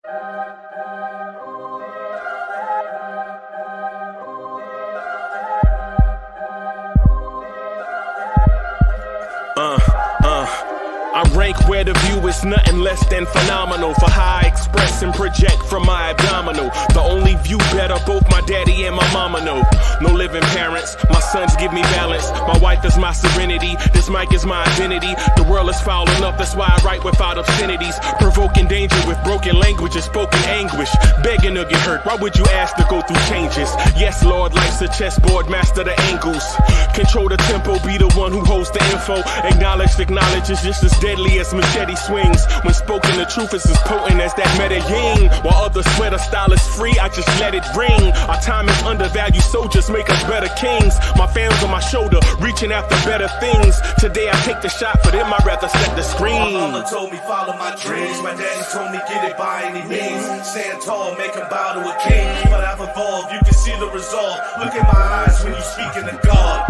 I rank where the view is nothing less than phenomenal. For how I express and project from my abdominal. The only view better, both my daddy and my mama know. No living parents, my sons give me balance. My wife is my serenity, this mic is my identity. The world is foul enough, that's why I write without obscenities. Provoking danger with broken language and spoken anguish. Begging to get hurt, why would you ask to go through changes? Yes, Lord, life's a chessboard, master the angles. Control the tempo, be the one who holds the info. Acknowledge is just as deadly as machete swings. When spoken, the truth is as potent as that Medellin. While others swear the style is free, I just let it ring. Our time is undervalued, soldiers make us better kings. My fans on my shoulder, reaching after better things. Today I take the shot, for them I'd rather set the screen. My mama told me follow my dreams. My daddy told me get it by any means. Stand tall, make him bow to a king. But I've evolved, you can see the resolve. Look in my eyes when you speaking to God.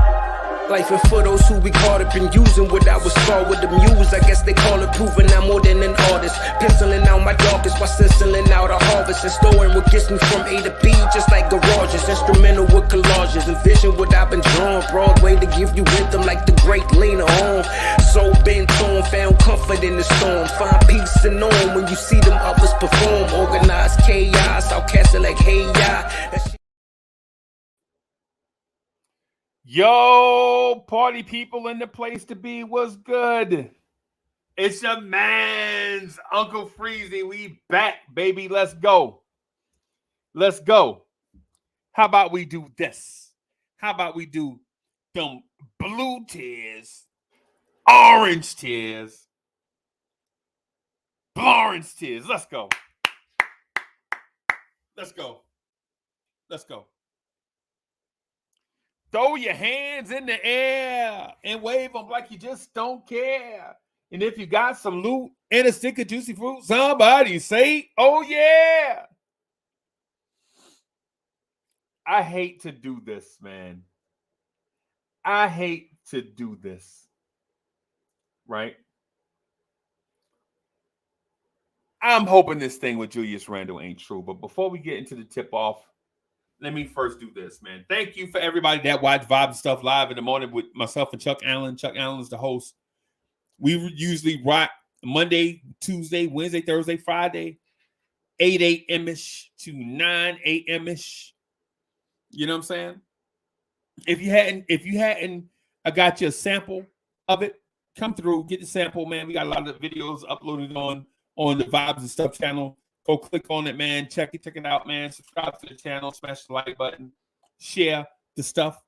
Life and for those who we caught up in using what I was scarred with the muse. I guess they call it proving I'm more than an artist. Penciling out my darkest while stenciling out a harvest. And storing what gets me from A to B, just like garages. Instrumental with collages. Envision what I've been drawing. Broadway to give you rhythm like the great Lena Horne. So bent on, found comfort in the storm. Find peace and on when you see them others perform. Organized chaos, I'll cast it like hey ya. Yo, party people in the place to be, was good. It's your man's Uncle Freezy. We back, baby. Let's go. Let's go. How about we do this? How about we do them blue tears, orange tears, orange tears. Let's go. Let's go. Let's go. Throw your hands in the air and wave them like you just don't care. And if you got some loot and a stick of juicy fruit, somebody say, oh yeah. I hate to do this, man. I hate to do this. Right? I'm hoping this thing with Julius Randle ain't true. But before we get into the tip-off, let me first do this, man. Thank you for everybody that watch Vibe Stuff live in the morning with myself and Chuck Allen. Chuck Allen is the host. We usually rock Monday, Tuesday, Wednesday, Thursday, Friday, 8 a.m.-ish to 9 a.m.-ish. You know what I'm saying? If you hadn't, I got you a sample of it. Come through, get the sample, man. We got a lot of videos uploaded on the Vibes and Stuff channel. Go click on it, man. Check it out, man. Subscribe to the channel. Smash the like button. Share the stuff,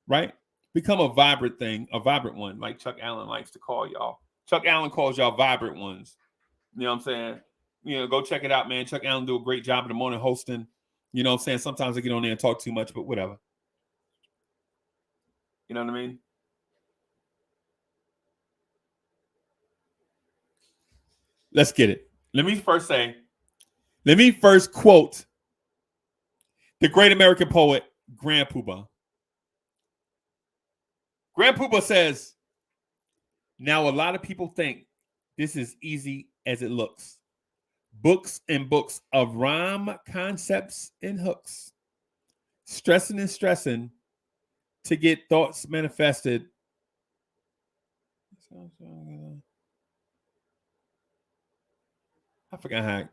right? Become a vibrant thing, a vibrant one, like Chuck Allen likes to call y'all. Chuck Allen calls y'all vibrant ones. You know what I'm saying? You know, go check it out, man. Chuck Allen do a great job in the morning hosting. You know what I'm saying? Sometimes I get on there and talk too much, but whatever. You know what I mean? Let's get it. Let me first quote the great American poet, Grand Poobah. Grand Poobah says, now a lot of people think this is easy as it looks. Books and books of rhyme, concepts, and hooks. Stressing and stressing to get thoughts manifested. I forgot how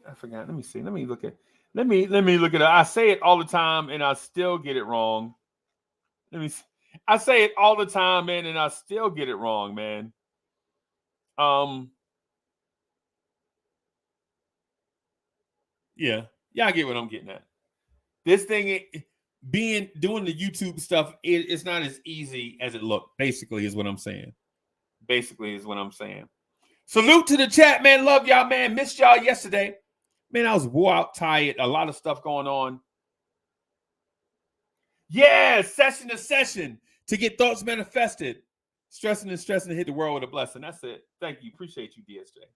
I forgot. Let me see. Let me look at it. I say it all the time and I still get it wrong. Let me see. I say it all the time, man, and I still get it wrong, man. Yeah, I get what I'm getting at. This thing doing the YouTube stuff, it's not as easy as it looked, basically, is what I'm saying. Salute to the chat, man. Love y'all, man. Missed y'all yesterday. Man, I was wore out, tired. A lot of stuff going on. Yeah, session to session to get thoughts manifested. Stressing and stressing to hit the world with a blessing. That's it. Thank you. Appreciate you, DSJ.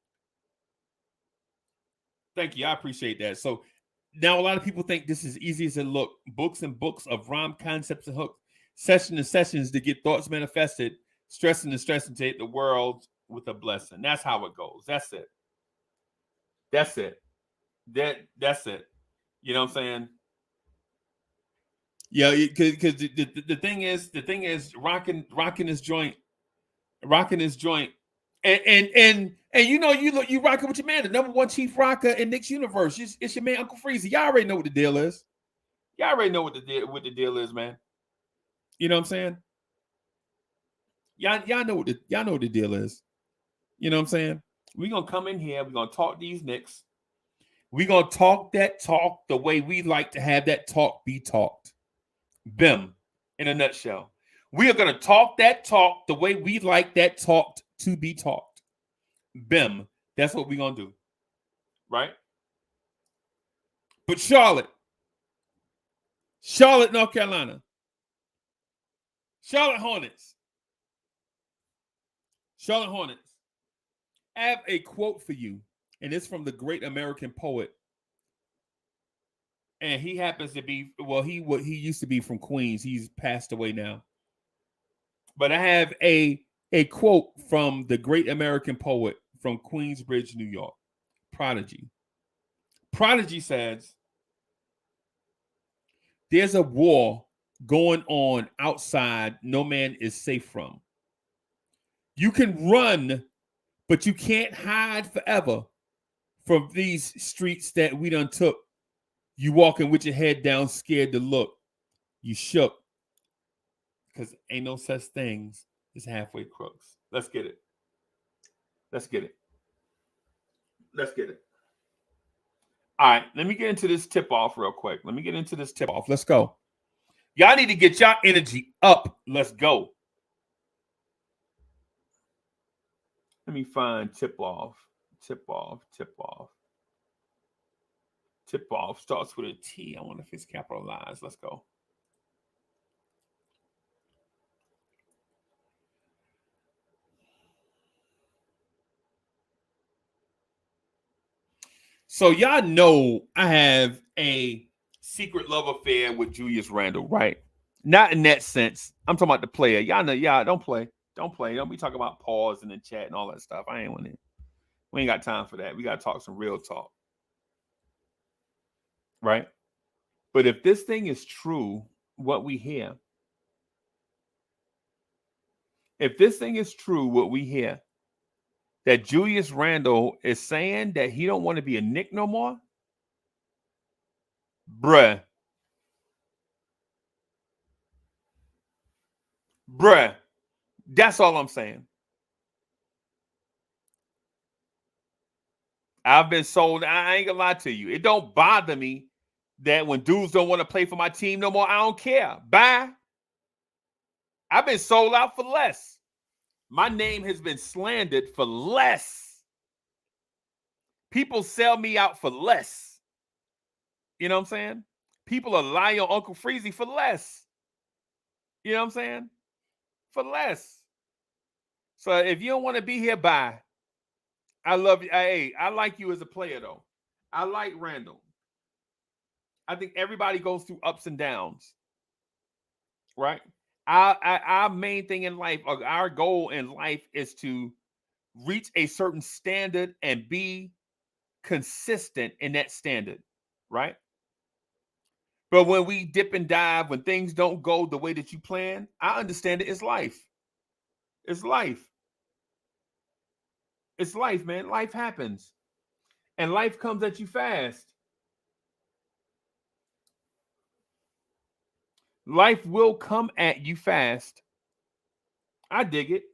Thank you. I appreciate that. So now a lot of people think this is easy as it look. Books and books of rhyme, concepts, and hooks. Session to sessions to get thoughts manifested. Stressing and stressing to hit the world with a blessing. That's how it goes. That's it. That's it. You know what I'm saying? Yeah, because the thing is rocking his joint, and you rocking with your man, the number one chief rocker in Knicks universe. It's your man Uncle Freezy. Y'all already know what the deal is. Y'all already know what the deal is, man. You know what I'm saying? Y'all know what the deal is. You know what I'm saying? We're gonna come in here, we're gonna talk these Knicks. We're gonna talk that talk the way we like to have that talk be talked. Bim, in a nutshell. We are gonna talk that talk the way we like that talk to be talked. Bim. That's what we're gonna do. Right? But Charlotte, North Carolina. Charlotte Hornets. I have a quote for you, and it's from the great American poet. And he happens to be, he used to be from Queens. He's passed away now. But I have a quote from the great American poet from Queensbridge, New York, Prodigy. Prodigy says, "There's a war going on outside no man is safe from. You can run, but you can't hide forever from these streets that we done took. You walking with your head down, scared to look. You shook, because ain't no such things as halfway crooks." Let's get it. All right, let me get into this tip-off real quick. Let's go. Y'all need to get y'all energy up. Let's go. Let me find tip-off. Tip-off starts with a T. I wonder if it's capitalized. Let's go. So y'all know I have a secret love affair with Julius Randle, right? Not in that sense. I'm talking about the player. Y'all know, don't play. Don't be talking about pause in the chat and all that stuff. I ain't want it. We ain't got time for that. We got to talk some real talk. Right? But if this thing is true, what we hear, that Julius Randle is saying that he don't want to be a Knick no more, bruh, that's all I'm saying. I've been sold. I ain't gonna lie to you. It don't bother me that when dudes don't want to play for my team no more, I don't care. Bye. I've been sold out for less. My name has been slandered for less. People sell me out for less. You know what I'm saying? People are lying on Uncle Freezy for less. You know what I'm saying? For less. So if you don't want to be here, bye. I love you. Hey, I like you as a player, though. I like Randle. I think everybody goes through ups and downs. Right? Our main thing in life, our goal in life is to reach a certain standard and be consistent in that standard, right? But when we dip and dive, when things don't go the way that you plan, I understand it. It's life. It's life. It's life, man. Life happens. And life comes at you fast. Life will come at you fast. I dig it.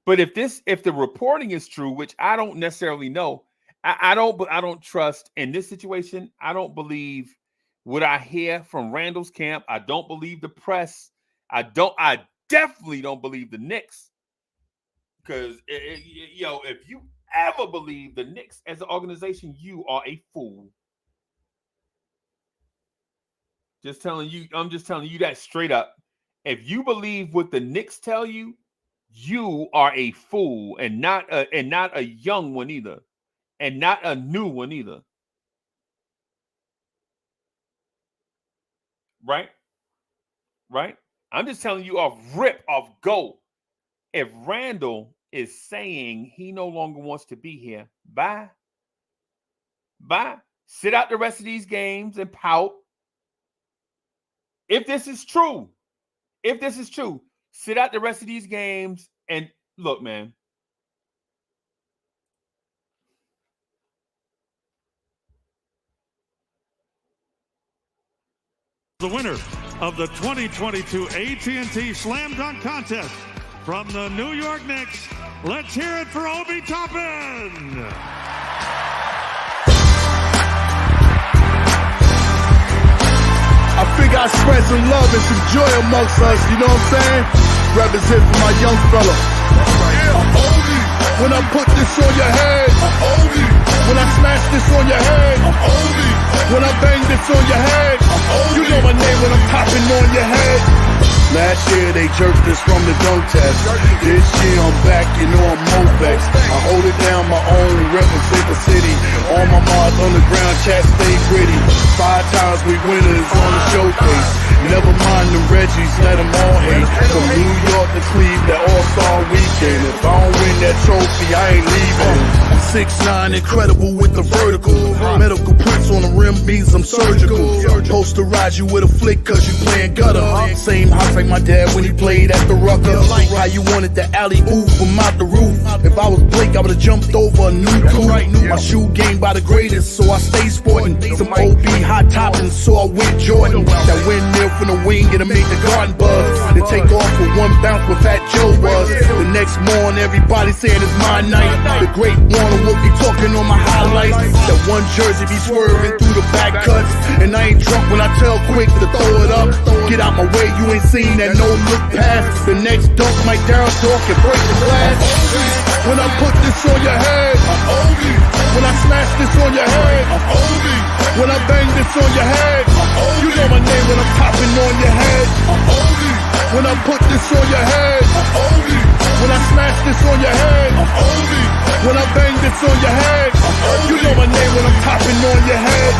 But if the reporting is true, which I don't necessarily know, I don't trust in this situation. I don't believe what I hear from Randle's camp. I don't believe the press. I definitely don't believe the Knicks. Because if you ever believe the Knicks as an organization, you are a fool. I'm just telling you that straight up. If you believe what the Knicks tell you, you are a fool, and not a young one either, and not a new one either. Right? I'm just telling you off go. If Randle is saying he no longer wants to be here, bye. Bye. Sit out the rest of these games and pout. If this is true, sit out the rest of these games and look, man. The winner of the 2022 AT&T Slam Dunk Contest from the New York Knicks, let's hear it for Obi Toppin. I figure I spread some love and some joy amongst us, you know what I'm saying? Represent for my young fella. Yeah, I'm Obi. When I put this on your head, I'm Obi. When I smash this on your head, I'm Obi. When I bang this on your head, I'm Obi. You know my name when I'm popping on your head. Last year they jerked us from the dunk test. This year I'm back, you know I'm Movex. I hold it down my own, represent the city. All my Mars underground chat stay gritty. 5 times we winners on the showcase. Never mind the Reggies, let them all hate. From New York to Cleveland, that all-star weekend. If I don't win that trophy, I ain't leaving. I'm 6'9", incredible with the vertical. Medical prints on the rim means I'm surgical. Posterize you with a flick cause you playing gutter. Same house like my dad when he played at the Rucker. How you wanted the alley-oop from out the roof. If I was Blake, I would've jumped over a new coupe. My shoe game by the greatest, so I stay sporting. Some OB hot topping, so I went Jordan. That windmill from the wing, it'll make the garden buzz. Then take off with one bounce where Fat Joe was. The next morning, everybody saying it's my night. The great Warner will be talking on my highlights. That one jersey be swerving through the back cuts. And I ain't drunk when I tell Quick to throw it up. Get out my way, you ain't seen that no look past. The next dunk, Mike Darryl talk and break the glass. When I put this on your head, I'm Obi. When I smash this on your head, I'm Obi. When I bang this on your head, I'm Obi. You know my name when I'm popping on your head, I'm Obi. When I put this on your head, I'm Obi. When I smash this on your head, I'm Obi. When I bang this on your head, I'm Obi. You know my name when I'm popping on your head.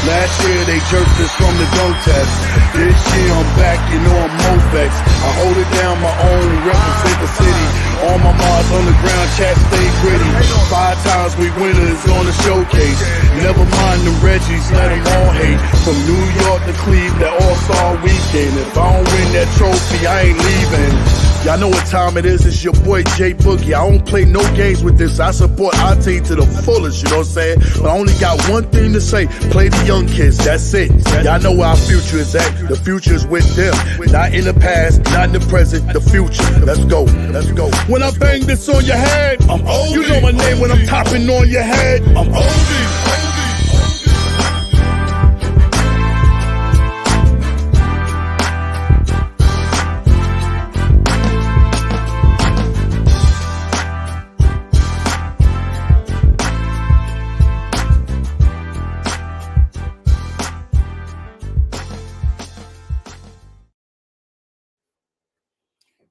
Last year they jerked us from the dunk test. This year I'm back, you know I'm Movex. I hold it down my own, represent the city. All my Mars underground chat stay gritty. 5 times we winners on the showcase. Never mind the Reggies, let them all hate. From New York to Cleveland, that all-star weekend. If I don't win that trophy, I ain't leaving. Y'all know what time it is. It's your boy J Boogie. I don't play no games with this. I support our team to the fullest, you know what I'm saying? But I only got one thing to say. Play the young kids, that's it. Y'all know where our future is at. The future is with them. Not in the past, not in the present, the future. Let's go, let's go. When I bang this on your head, I'm Obi. You know my name when I'm topping on your head, I'm Obi.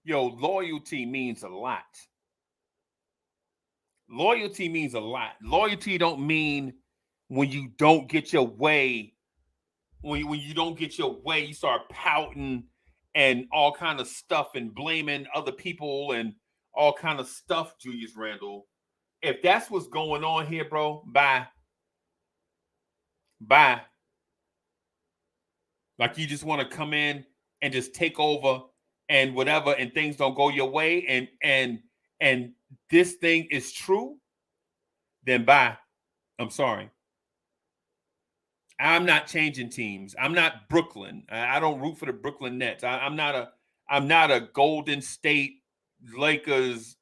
Yo, loyalty means a lot. Loyalty means a lot. Loyalty don't mean when you don't get your way. When you don't get your way, you start pouting and all kind of stuff and blaming other people and all kind of stuff, Julius Randle. If that's what's going on here, bro, bye. Bye. Like you just want to come in and just take over and whatever, and things don't go your way, and this thing is true, then bye. I'm sorry. I'm not changing teams. I'm not Brooklyn. I don't root for the Brooklyn Nets. I'm not a Golden State Lakers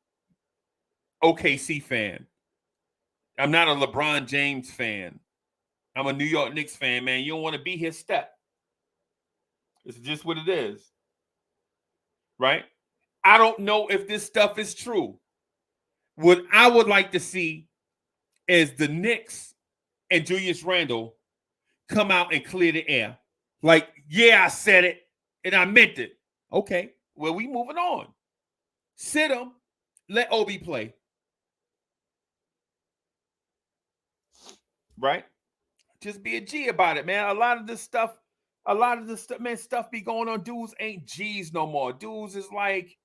OKC fan. I'm not a LeBron James fan. I'm a New York Knicks fan, man. You don't want to be here, step. It's just what it is. Right? I don't know if this stuff is true. What I would like to see is the Knicks and Julius Randle come out and clear the air. Like, yeah, I said it and I meant it. Okay, well, we moving on. Sit him. Let Obi play. Right? Just be a G about it, man. A lot of this stuff, man, stuff be going on. Dudes ain't G's no more. Dudes is like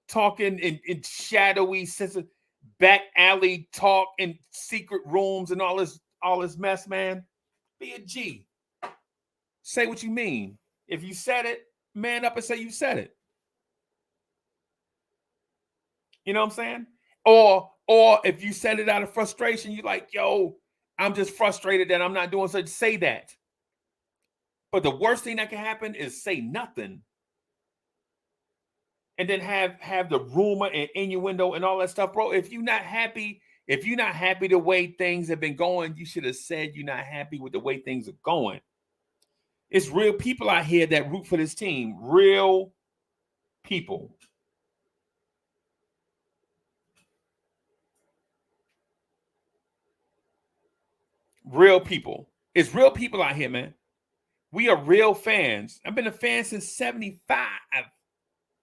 talking in shadowy, sense of back alley talk in secret rooms and all this all this mess, man, be a G. Say what you mean. If you said it, man up and say you said it. You know what I'm saying? Or if you said it out of frustration, you're like, yo, I'm just frustrated that I'm not doing such. Say that. But the worst thing that can happen is say nothing. And then have the rumor and innuendo and all that stuff, bro. If you're not happy the way things have been going, you should have said you're not happy with the way things are going. It's real people out here that root for this team. Real people. Real people. It's real people out here, man. We are real fans. I've been a fan since 75.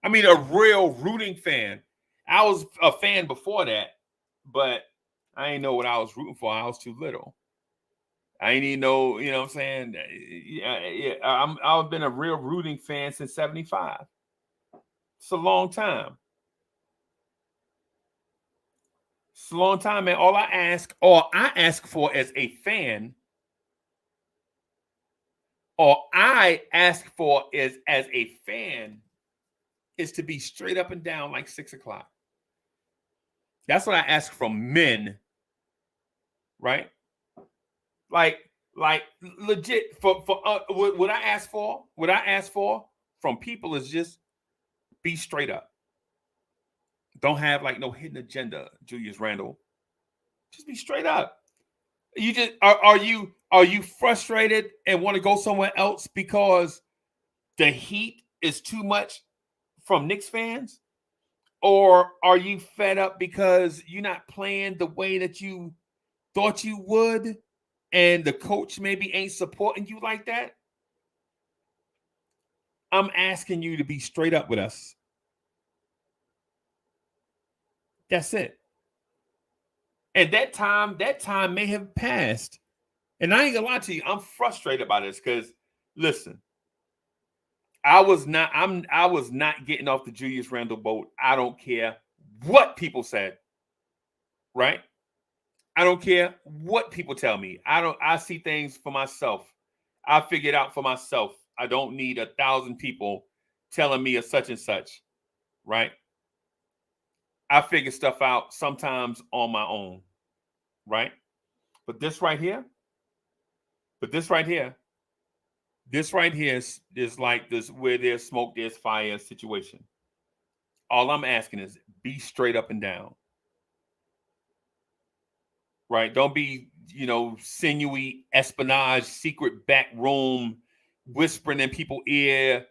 I mean, a real rooting fan. I was a fan before that, but I didn't know what I was rooting for. I was too little. I didn't even know, you know what I'm saying? I've been a real rooting fan since 75. It's a long time. It's a long time, man. All I ask for as a fan, is to be straight up and down like 6 o'clock. That's what I ask from men, right? Like legit for what I ask for from people is just be straight up. Don't have like no hidden agenda, Julius Randle. Just be straight up. You just are you frustrated and want to go somewhere else because the heat is too much from Knicks fans? Or are you fed up because you're not playing the way that you thought you would and the coach maybe ain't supporting you like that? I'm asking you to be straight up with us. That's it. And that time may have passed. And I ain't gonna lie to you, I'm frustrated by this because listen, I was not getting off the Julius Randle boat. I don't care what people said. Right? I don't care what people tell me. I see things for myself. I figure it out for myself. I don't need 1,000 people telling me a such and such. Right? I figure stuff out sometimes on my own. Right? But this right here is like this where there's smoke, there's fire situation. All I'm asking is be straight up and down. Right? Don't be, sinewy espionage, secret back room, whispering in people's ear,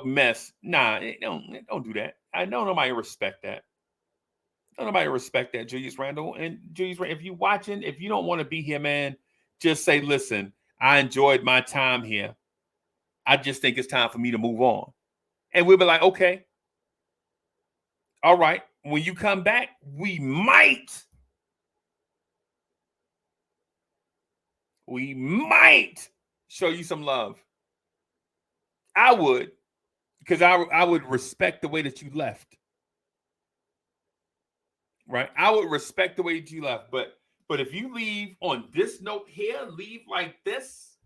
mess. Nah, don't do that. I know nobody respect that. Nobody respect that, Julius Randle. And Julius Randle, if you're watching, if you don't want to be here, man, just say, listen, I enjoyed my time here. I just think it's time for me to move on. And we'll be like, okay. All right. When you come back, we might show you some love. I would, because I would respect the way that you left. Right? I would respect the way that you left. But if you leave on this note here, leave like this,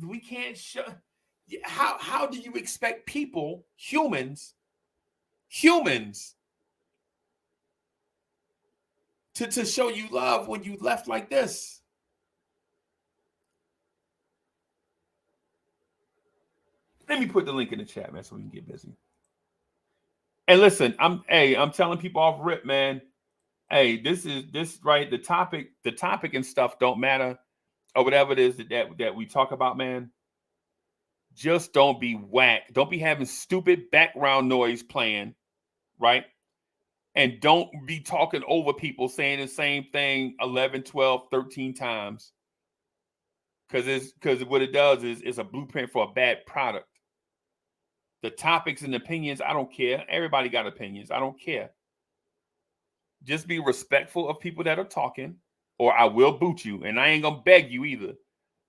we can't show. How do you expect people, humans, to show you love when you left like this? Let me put the link in the chat, man, so we can get busy. And listen, I'm telling people off rip, man. Hey, this right. The topic and stuff don't matter, or whatever it is that we talk about, man. Just don't be whack. Don't be having stupid background noise playing, right? And don't be talking over people saying the same thing 11, 12, 13 times. Because what it does is it's a blueprint for a bad product. The topics and opinions, I don't care. Everybody got opinions. I don't care. Just be respectful of people that are talking, or I will boot you. And I ain't going to beg you either.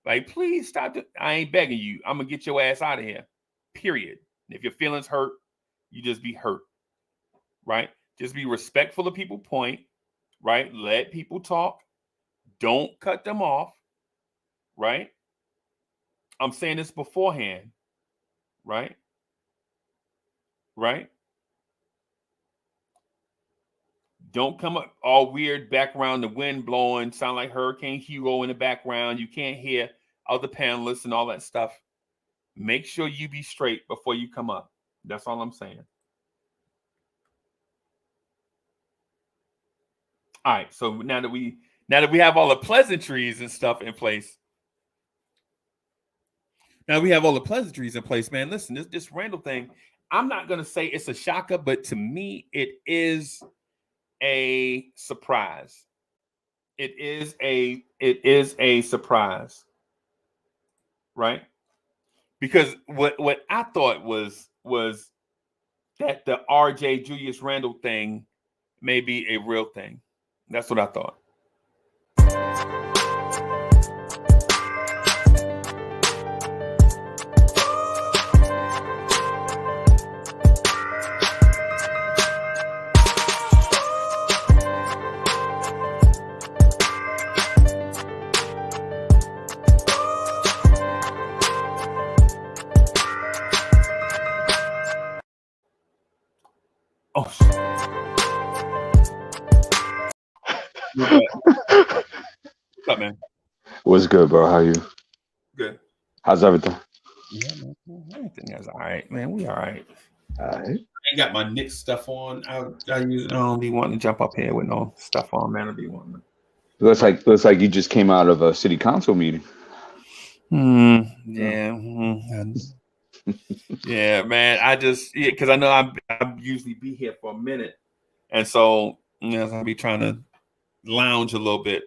Like, please stop. I ain't begging you. I'm going to get your ass out of here. Period. And if your feelings hurt, you just be hurt. Right? Just be respectful of people's point. Right? Let people talk. don't cut them off, right? I'm saying this beforehand, right? Right? Don't come up all weird background, the wind blowing, sound like Hurricane Hugo in the background. You can't hear other panelists and all that stuff. Make sure you be straight before you come up. That's all I'm saying. All right, so now that we have all the pleasantries and stuff in place, man. Listen, this Randle thing, I'm not gonna say it's a shocker, but to me, it is a surprise. It is a surprise, right? Because what I thought was that the RJ Julius Randle thing may be a real thing. That's what I thought. Oh, what's up, man? What's good, bro? How you? Good. How's everything? Yeah, man. Everything is all right, man. We all right. All right. I ain't got my Knicks stuff on. I don't be wanting to jump up here with no stuff on, man. I be wanting. Looks like you just came out of a city council meeting. Yeah. Yeah, man. Because I know I usually be here for a minute, and so I'll be trying to lounge a little bit.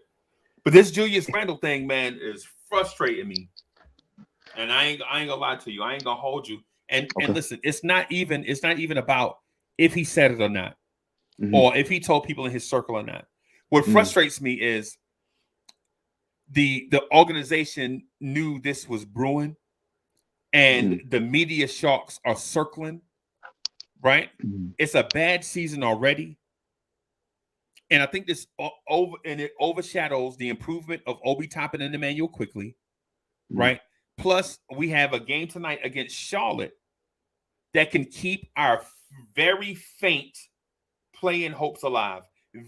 But this Julius Randle thing, man, is frustrating me. And I ain't gonna lie to you. I ain't gonna hold you. And listen, it's not even about if he said it or not, or if he told people in his circle or not. What frustrates me is the organization knew this was brewing, and the media sharks are circling. Right? It's a bad season already. And I think this it overshadows the improvement of Obi Toppin and Emmanuel Quickley, right? Plus, we have a game tonight against Charlotte that can keep our very faint playing hopes alive.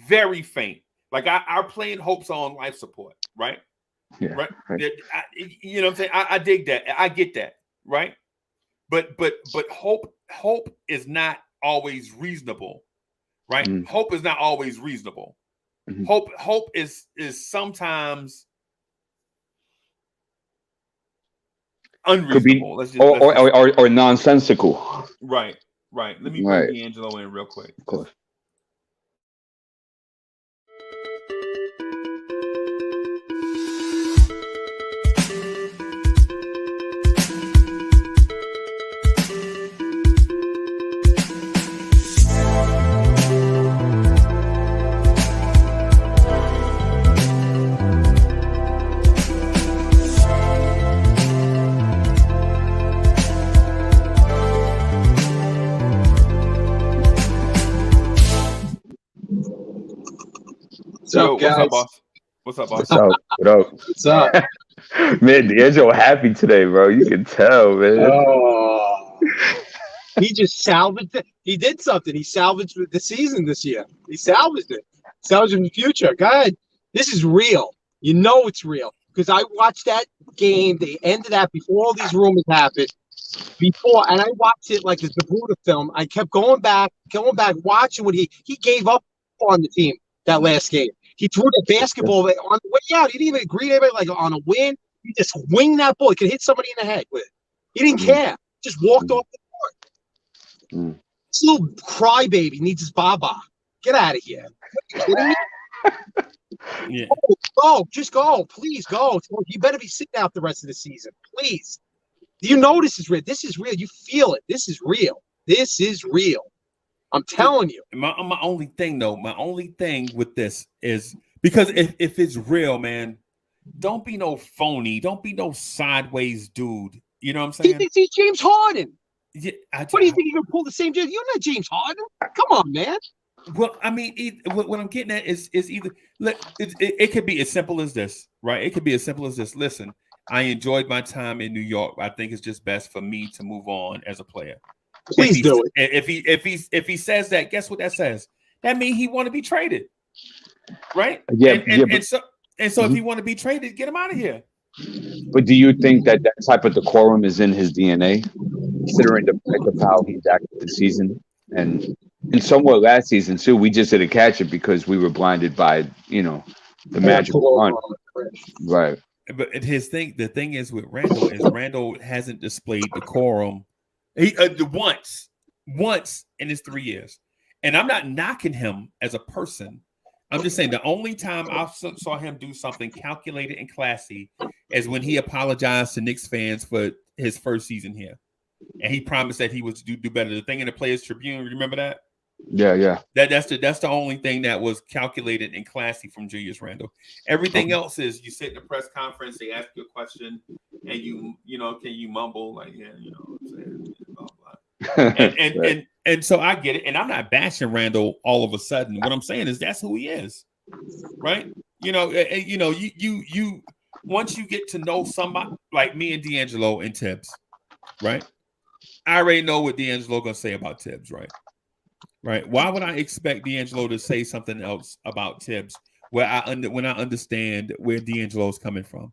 Very faint. Like our playing hopes are on life support, right? Yeah. Right. You know what I'm saying? I dig that. I get that, right? But hope is not always reasonable. Right? Hope is not always reasonable. Hope is sometimes unreasonable. Or nonsensical. Right. Let me bring D'Angelo in real quick. Of course. What's up, boss? What's up? What up? What's up? Man, D'Angelo happy today, bro. You can tell, man. Oh. He just salvaged it. He did something. He salvaged the season this year. He salvaged it. Salvaged in the future. Go ahead. This is real. You know it's real. Because I watched that game, the end of that, before all these rumors happened. And I watched it like it's the Buddha film. I kept going back, watching what he gave up on the team that last game. He threw the basketball on the way out. He didn't even agree to anybody like on a win. He just winged that ball. He could hit somebody in the head with it. He didn't care. Just walked off the court. This little crybaby needs his baba. Get out of here. Are you kidding me? Yeah. Just go. Please go. You better be sitting out the rest of the season. Please. Do you know this is real? This is real. You feel it. This is real. This is real. I'm telling you. My only thing with this is because if it's real, man, don't be no phony. Don't be no sideways dude. You know what I'm saying? He thinks he's James Harden. Yeah, What do you think you're going to pull the same? You're not James Harden. Come on, man. Well, I mean, what I'm getting at is either it could be as simple as this, right? It could be as simple as this. Listen, I enjoyed my time in New York. I think it's just best for me to move on as a player. Please do it. If he says that, guess what that says? That means he want to be traded, right? Yeah, and so if he want to be traded, get him out of here. But do you think that type of decorum is in his DNA, considering the fact of how he's acted this season? And somewhat last season, too, we just didn't catch it because we were blinded by, the magical run. Right. But the thing is with Randle is Randle hasn't displayed decorum once in his 3 years. And I'm not knocking him as a person. I'm just saying the only time I saw him do something calculated and classy is when he apologized to Knicks fans for his first season here. And he promised that he would do better. The thing in the Players Tribune, remember that? Yeah. That's the only thing that was calculated and classy from Julius Randle. Everything else is you sit in a press conference, they ask you a question, and can you mumble like blah blah. And so I get it, and I'm not bashing Randle all of a sudden. What I'm saying is that's who he is, right? You once you get to know somebody like me and D'Angelo and Tibbs, right? I already know what D'Angelo gonna say about Tibbs, right? Right? Why would I expect D'Angelo to say something else about Tibbs when I understand where D'Angelo's coming from?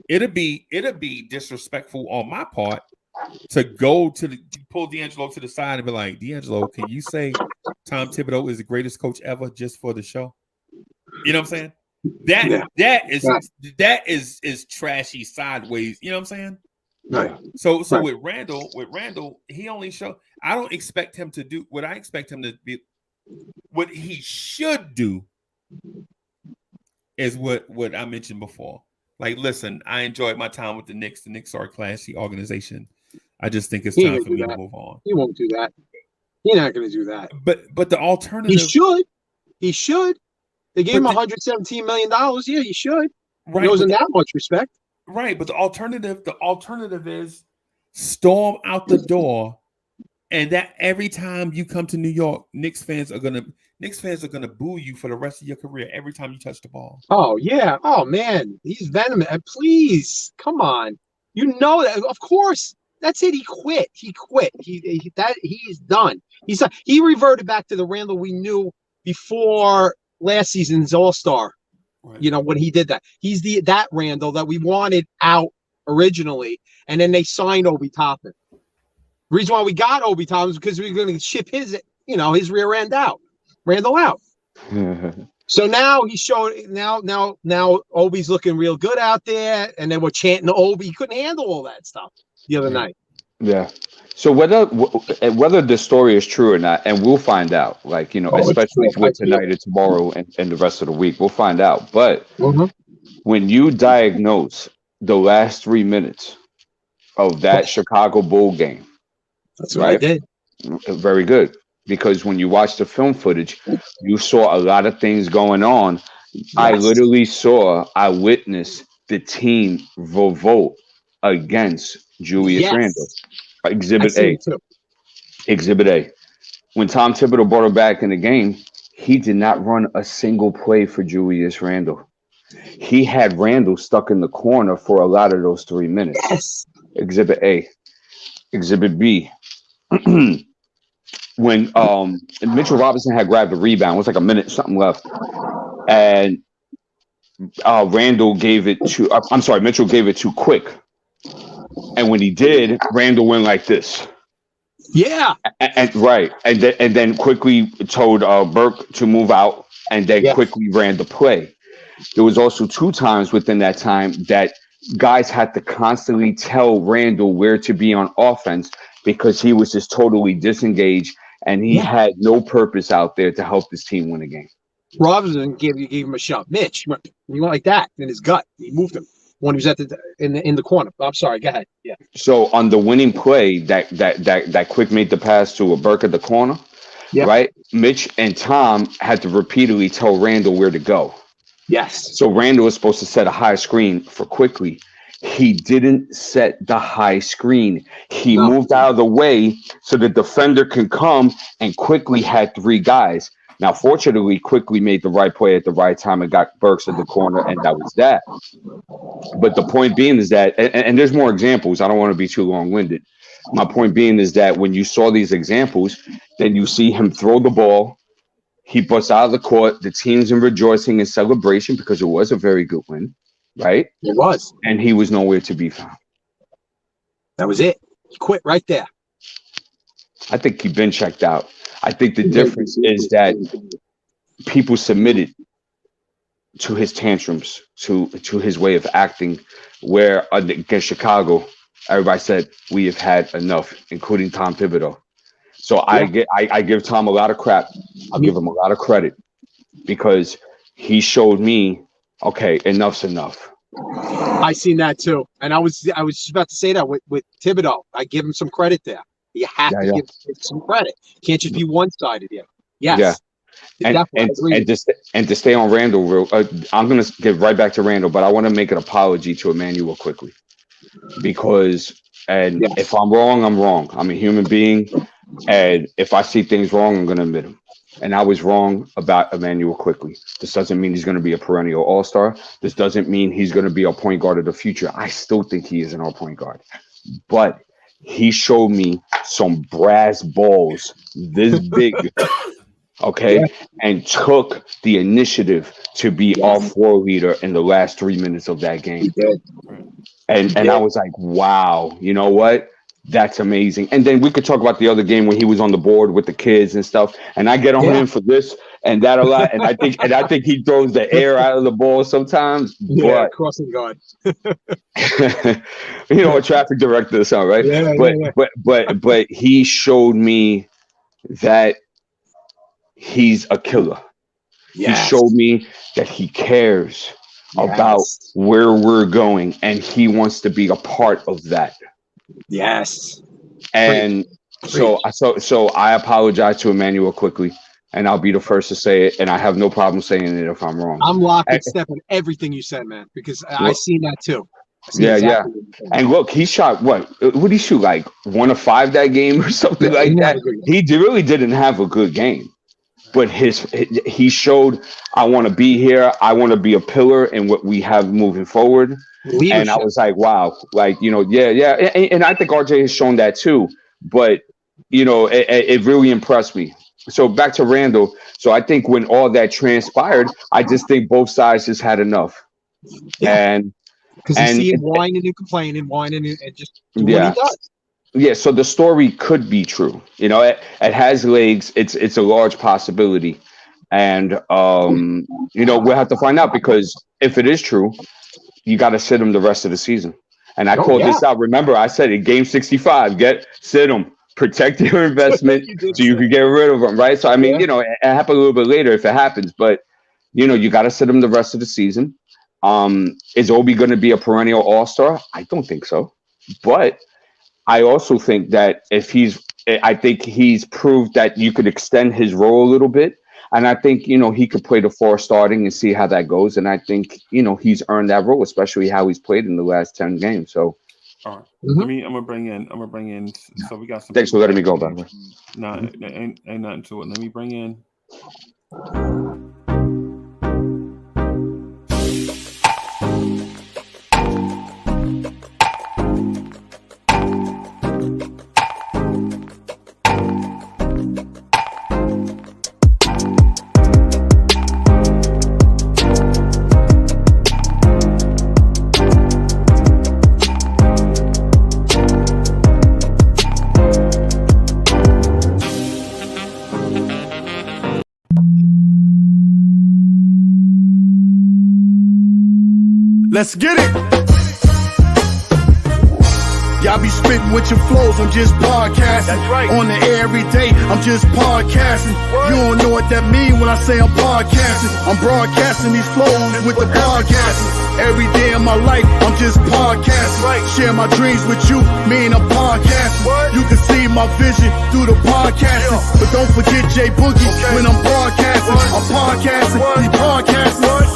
It'd be disrespectful on my part to pull D'Angelo to the side and be like, D'Angelo, can you say Tom Thibodeau is the greatest coach ever just for the show? You know what I'm saying? That is trashy sideways. You know what I'm saying? Right. So with Randle, he only show. I don't expect him to do what I expect him to be. What he should do is what I mentioned before. Like, listen, I enjoyed my time with the Knicks. The Knicks are a classy organization. I just think it's time for me to move on. He won't do that. He's not going to do that. But the alternative, he should. They gave him $117 million. Yeah, he should. Right. He owes him that much respect. Right, but the alternative is storm out the door, and that every time you come to New York, Knicks fans are gonna boo you for the rest of your career every time you touch the ball. Oh yeah, oh man, he's venomous. Please, come on, you know that. Of course, that's it. He quit. He's done. He reverted back to the Randle we knew before last season's All-Star. Right. When he did that, he's that Randle that we wanted out originally, and then they signed Obi Toppin. The reason why we got Obi Toppin is because we were going to ship his rear end out, Randle out. So now he's showing. Now Obi's looking real good out there, and then we're chanting Obi. He couldn't handle all that stuff the other night. Yeah. So whether the story is true or not, and we'll find out, especially with tonight and tomorrow and the rest of the week, we'll find out. But when you diagnose the last 3 minutes of that Chicago Bull game, that's what I did. Very good. Because when you watch the film footage, you saw a lot of things going on. Yes. I witnessed the team vote against Julius Randle. Exhibit A. When Tom Thibodeau brought him back in the game, he did not run a single play for Julius Randle. He had Randle stuck in the corner for a lot of those 3 minutes. Yes. Exhibit A. Exhibit B. When Mitchell Robinson had grabbed the rebound, it was like a minute something left, and Mitchell gave it to Quick. And when he did, Randle went like this. Yeah. And then Quickley told Burke to move out, and then Quickley ran the play. There was also 2 times within that time that guys had to constantly tell Randle where to be on offense because he was just totally disengaged and he had no purpose out there to help his team win a game. Robinson gave him a shot. Mitch, he went like that in his gut. He moved him when he was in the corner. I'm sorry. Go ahead. Yeah. So on the winning play, that Quick made the pass to a Burke at the corner, right? Mitch and Tom had to repeatedly tell Randle where to go. Yes. So Randle was supposed to set a high screen for Quickley. He didn't set the high screen. He moved out of the way so the defender can come, and Quickley had 3 guys. Now, fortunately, Quickley made the right play at the right time and got Burks at the corner, and that was that. But the point being is that, and there's more examples. I don't want to be too long-winded. My point being is that when you saw these examples, then you see him throw the ball. He busts out of the court. The team's in rejoicing and celebration because it was a very good win, right? It was. And he was nowhere to be found. That was it. He quit right there. I think he's been checked out. I think the difference is that people submitted to his tantrums, to his way of acting, where against Chicago, everybody said, we have had enough, including Tom Thibodeau. So I give Tom a lot of crap. I'll give him a lot of credit because he showed me, okay, enough's enough. I seen that too. And I was just about to say that with Thibodeau. I give him some credit there. You have to give him some credit. Can't just be one-sided here. Yes. Yeah. And to stay on Randle, I'm going to get right back to Randle, but I want to make an apology to Emmanuel quickly because if I'm wrong, I'm wrong. I'm a human being, and if I see things wrong, I'm going to admit them. And I was wrong about Emmanuel Quickley. This doesn't mean he's going to be a perennial all-star. This doesn't mean he's going to be a point guard of the future. I still think he is an all-point guard. But he showed me some brass balls this big, okay, and took the initiative to be our floor leader in the last 3 minutes of that game. And I was like, wow, you know what? That's amazing. And then we could talk about the other game when he was on the board with the kids and stuff. And I get on him for this and that a lot. And I think he throws the air out of the ball sometimes. Yeah, crossing guard. A traffic director or something, right? But he showed me that he's a killer. He showed me that he cares about where we're going, and he wants to be a part of that. Yes. And so I apologize to Emmanuel Quickley, and I'll be the first to say it, and I have no problem saying it if I'm wrong. I'm locked and step on everything you said, man, because I seen that too. Yeah. And look, he shot what did he shoot, like 1 of 5 that game or something like that? He really didn't have a good game. But he showed, I want to be here. I want to be a pillar in what we have moving forward. Leadership. And I was like, wow, like, And I think RJ has shown that too. But, it really impressed me. So back to Randle. So I think when all that transpired, I just think both sides just had enough. Yeah. Because you see him whining and complaining, and just do what he does. Yeah, so the story could be true. It has legs. It's a large possibility. And, we'll have to find out because if it is true, you got to sit him the rest of the season. And I called this out. Remember, I said in game 65, sit him, protect your investment so you can get rid of him, right? So, I mean, it happened a little bit later if it happens. But, you got to sit him the rest of the season. Is Obi going to be a perennial all-star? I don't think so. But I also think that I think he's proved that you could extend his role a little bit. And I think, he could play the 4 starting and see how that goes. And I think, he's earned that role, especially how he's played in the last 10 games. So, all right. I'm gonna bring in. So we got some. Thanks for letting me go, by the way. No, ain't nothing to it. Let me bring in. Let's get it. Y'all be spitting with your flows, I'm just podcasting. That's right. On the air every day, I'm just podcasting. You don't know what that mean when I say I'm podcasting. I'm broadcasting these flows with the podcasting. Every day of my life, I'm just podcasting. Right. Share my dreams with you, mean I'm podcasting. You can see my vision through the podcasting. But don't forget J Boogie when I'm broadcasting. I'm podcasting, he's podcasting.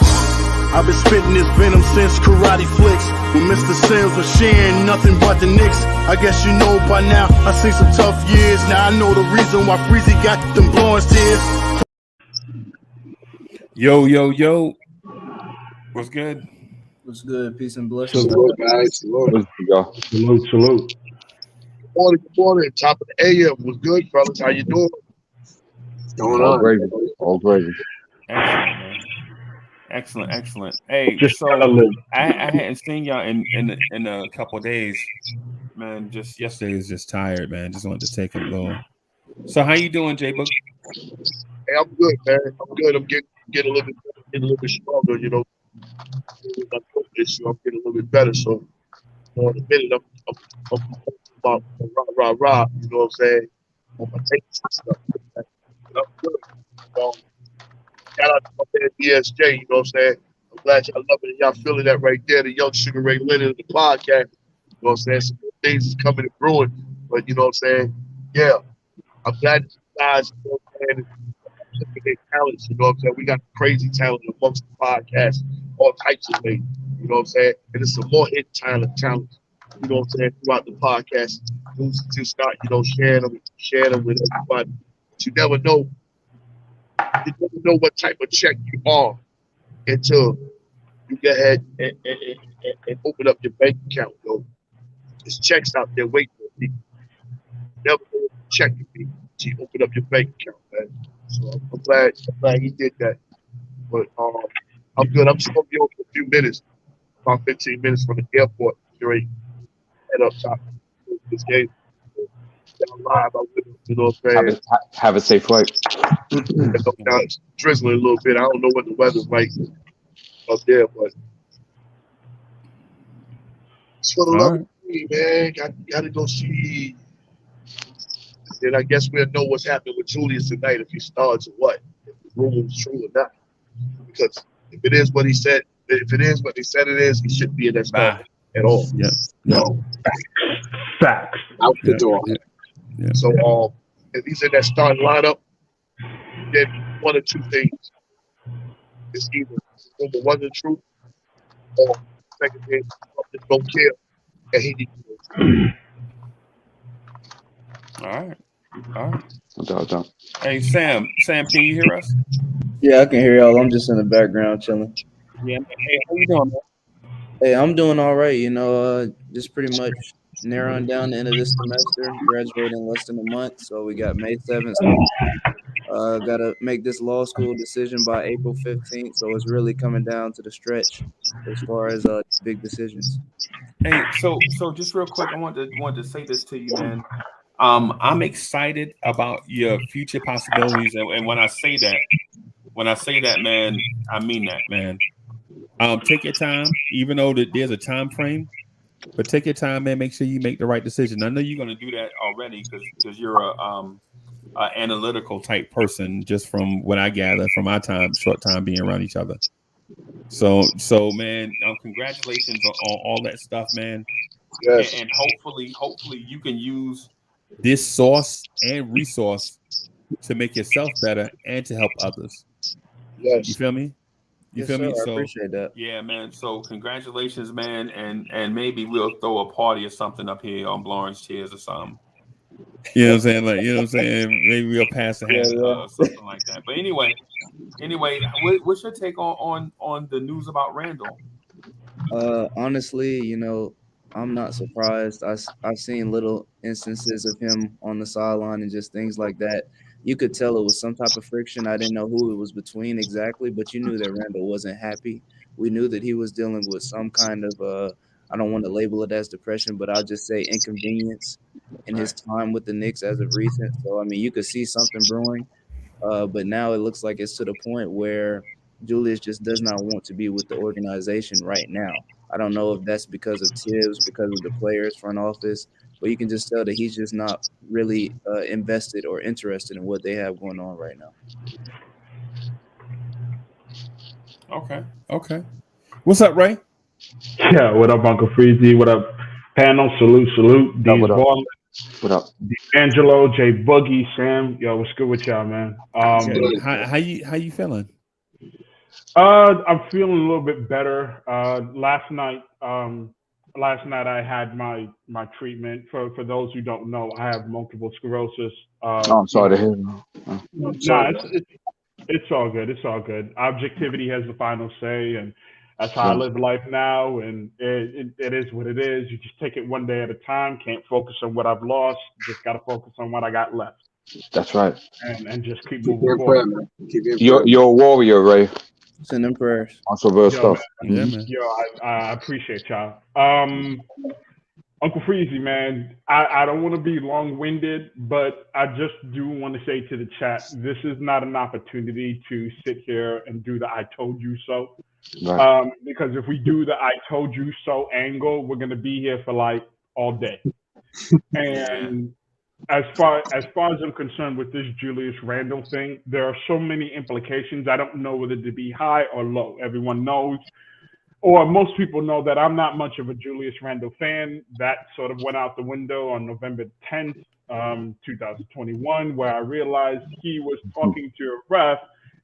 I've been spitting this venom since Karate Flicks. When Mr. Sales was sharing nothing but the Knicks. I guess you know by now, I seen some tough years. Now I know the reason why Freezy got them blowing tears. Yo. What's good? What's good? Peace and blessings. Salute, guys. Salute. Salute. Good morning. Top of the AM. What's good, fellas? How you doing? What's going All on? gravy. All gravy. Excellent, man. Excellent. Hey, Just so gotta live. I hadn't seen y'all in a couple of days, man. Just yesterday was just tired, man. Just wanted to take a little. So how you doing, J Book? Hey, I'm good, man. I'm good. I'm getting a little bit stronger, you know. With my foot issue, I'm getting a little bit better. So, you know, in a minute, I'm about rah. You know what I'm saying? On my takes and stuff. But I'm good. Shout out to my man BSJ. You know what I'm saying? I'm glad y'all loving it. Y'all feeling that right there. The young Sugar Ray Leonard of the podcast. You know what I'm saying? Some good things is coming and brewing. But you know what I'm saying? Yeah. I'm glad that you guys, you know what I'm saying, look at their talents, you know what I'm saying? We got crazy talent amongst the podcast, all types of things, you know what I'm saying? And it's some more hit talent, you know what I'm saying, throughout the podcast. To start, you know, sharing them with everybody. But you never know what type of check you are until you go ahead and open up your bank account, yo. There's checks out there waiting for people. You never know what the check could be until you open up your bank account, man. So I'm glad he did that. But I'm good. I'm just gonna be on for a few minutes, about 15 minutes from the airport. Straight head up top this game. Live, you know what I'm saying? Have a safe flight. Now it's drizzling a little bit. I don't know what the weather's like up there, but it's for the love of me, man. Got to go see. And I guess we'll know what's happening with Julius tonight, if he starts or what, if the rumor is true or not. Because if it is what he said, it is, he shouldn't be in that start at all. Yeah. No. Facts. Out the door. Yeah. So if he's in that starting lineup, then one or two things. It's either rumor wasn't true, or second thing, just don't care, and he needs to go. All right. No doubt. Hey, Sam, can you hear us? Yeah, I can hear y'all. I'm just in the background chilling. Yeah. Hey, how you doing, man? Hey, I'm doing all right. You know, just pretty much narrowing down the end of this semester. Graduating in less than a month, so we got May 7th. Got to make this law school decision by April 15th. So it's really coming down to the stretch as far as big decisions. Hey, so just real quick, I wanted to say this to you, man. I'm excited about your future possibilities, and when I say that, man, I mean that, man. Take your time, even though there's a time frame, but take your time, man. Make sure you make the right decision. I know you're going to do that already because you're a analytical type person, just from what I gather from our short time being around each other. So man, congratulations on all that stuff, man. Yes. And hopefully you can use this source and resource to make yourself better and to help others. Yes. You feel me? Yes, feel me? sir. I So appreciate that. Yeah, man. So congratulations, man, and maybe we'll throw a party or something up here on Lawrence Chairs or something. You know what I'm saying? Like, you know what I'm saying? Maybe we'll pass the hat or something like that. But anyway, what's your take on the news about Randle? Honestly, you know, I'm not surprised. I've seen little instances of him on the sideline and just things like that. You could tell it was some type of friction. I didn't know who it was between exactly, but you knew that Randle wasn't happy. We knew that he was dealing with some kind of I don't want to label it as depression, but I'll just say inconvenience in his time with the Knicks as of recent. So I mean, you could see something brewing, but now it looks like it's to the point where Julius just does not want to be with the organization right now. I don't know if that's because of Tibbs, because of the players, front office, but you can just tell that he's just not really invested or interested in what they have going on right now. Okay. What's up, Ray? Yeah, what up, Uncle Freezy? What up, panel? Salute. Dean Ball. What up? D'Angelo, J Boogie, Sam. Yo, what's good with y'all, man? How you feeling? I'm feeling a little bit better. Last night I had my treatment. For those who don't know, I have multiple sclerosis. I'm sorry to hear. It's all good. It's all good. Objectivity has the final say, and that's how I live life now. And it is what it is. You just take it one day at a time. Can't focus on what I've lost. Just got to focus on what I got left. That's right. And just keep moving forward. You're a warrior, Ray. Send them prayers. Also real stuff. Man. Yo, I appreciate y'all. Uncle Freezy, man, I don't want to be long-winded, but I just do want to say to the chat, this is not an opportunity to sit here and do the I told you so. Right. Because if we do the I told you so angle, we're going to be here for like all day. And as far as I'm concerned with this Julius Randle thing, there are so many implications. I don't know whether to be high or low. Everyone knows, or most people know, that I'm not much of a Julius Randle fan. That sort of went out the window on November 10th, 2021, where I realized he was talking to a ref,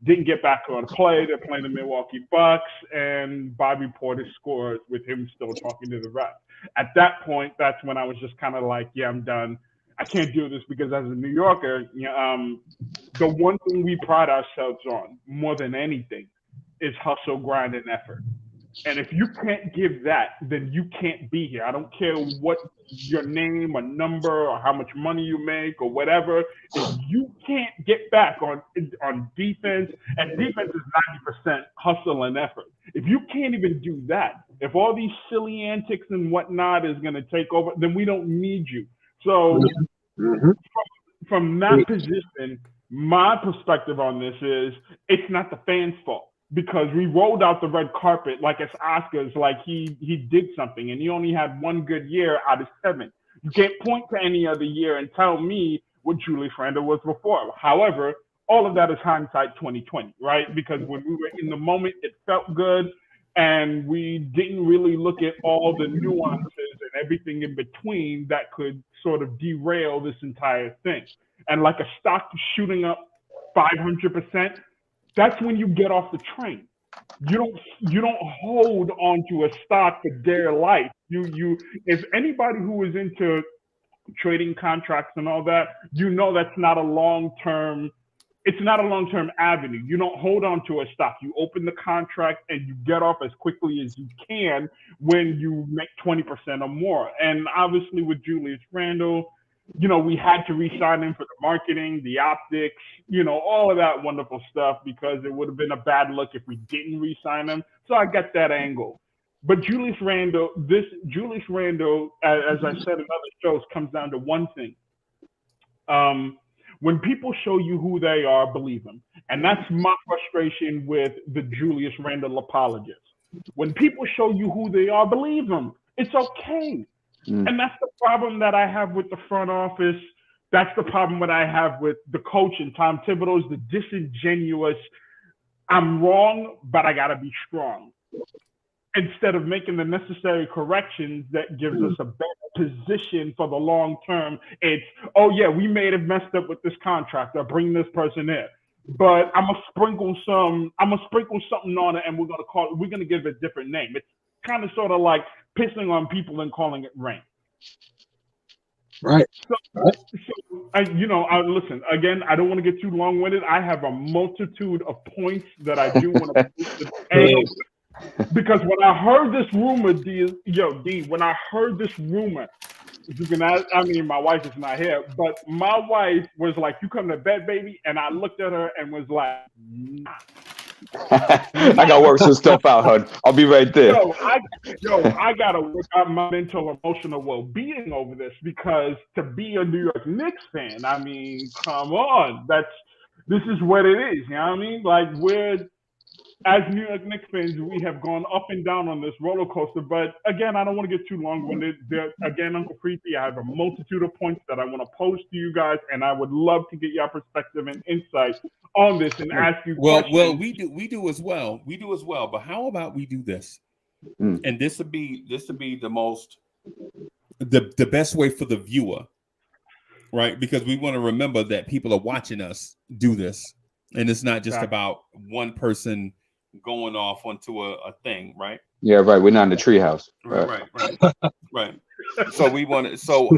didn't get back on play. They're playing the Milwaukee Bucks, and Bobby Portis scored with him still talking to the ref. At that point, that's when I was just kind of like, yeah, I'm done. I can't do this, because as a New Yorker, the one thing we pride ourselves on more than anything is hustle, grind, and effort. And if you can't give that, then you can't be here. I don't care what your name or number or how much money you make or whatever. If you can't get back on defense, and defense is 90% hustle and effort. If you can't even do that, if all these silly antics and whatnot is going to take over, then we don't need you. So from that position, my perspective on this is it's not the fans' fault, because we rolled out the red carpet like it's Oscars, like he did something, and he only had one good year out of 7. You can't point to any other year and tell me what Julius Randle was before. However, all of that is hindsight 2020, right? Because when we were in the moment, it felt good, and we didn't really look at all the nuances and everything in between that could sort of derail this entire thing. And like a stock shooting up 500%, that's when you get off the train. You don't hold on to a stock for dear life. You if anybody who is into trading contracts and all that, that's not a long-term. It's not a long-term avenue. You don't hold on to a stock. You open the contract and you get off as quickly as you can when you make 20% or more. And obviously with Julius Randle, we had to re-sign him for the marketing, the optics, all of that wonderful stuff, because it would have been a bad look if we didn't re-sign him. So I get that angle. But Julius Randle, as I said in other shows, comes down to one thing. When people show you who they are, believe them. And that's my frustration with the Julius Randle apologists. When people show you who they are, believe them. It's okay. And that's the problem that I have with the front office. That's the problem that I have with the coach and Tom Thibodeau's, the disingenuous, I'm wrong, but I got to be strong. Instead of making the necessary corrections that gives us a better position for the long term, it's, oh yeah, we may have messed up with this contract, or bring this person in, but I'm gonna sprinkle something on it, and we're gonna give it a different name. It's kind of sort of like pissing on people and calling it rain. Right. Listen, again, I don't want to get too long-winded. I have a multitude of points that I do want to put to the because when I heard this rumor, D, when I heard this rumor, my wife is not here, but my wife was like, "You come to bed, baby," and I looked at her and was like, nah. I got to work some stuff out, hon. I'll be right there. I got to work out my mental, emotional well-being over this, because to be a New York Knicks fan, I mean, come on, this is what it is. You know what I mean? Like, as New York Knicks fans, we have gone up and down on this roller coaster. But again, I don't want to get too long-winded. Again, Uncle Freaky, I have a multitude of points that I want to pose to you guys, and I would love to get your perspective and insight on this and ask you questions. Well, we do as well. We do as well. But how about we do this? And this would be the best way for the viewer, right? Because we want to remember that people are watching us do this, and it's not just about one person going off onto a thing, right? Yeah, right. We're not in the treehouse. Right. So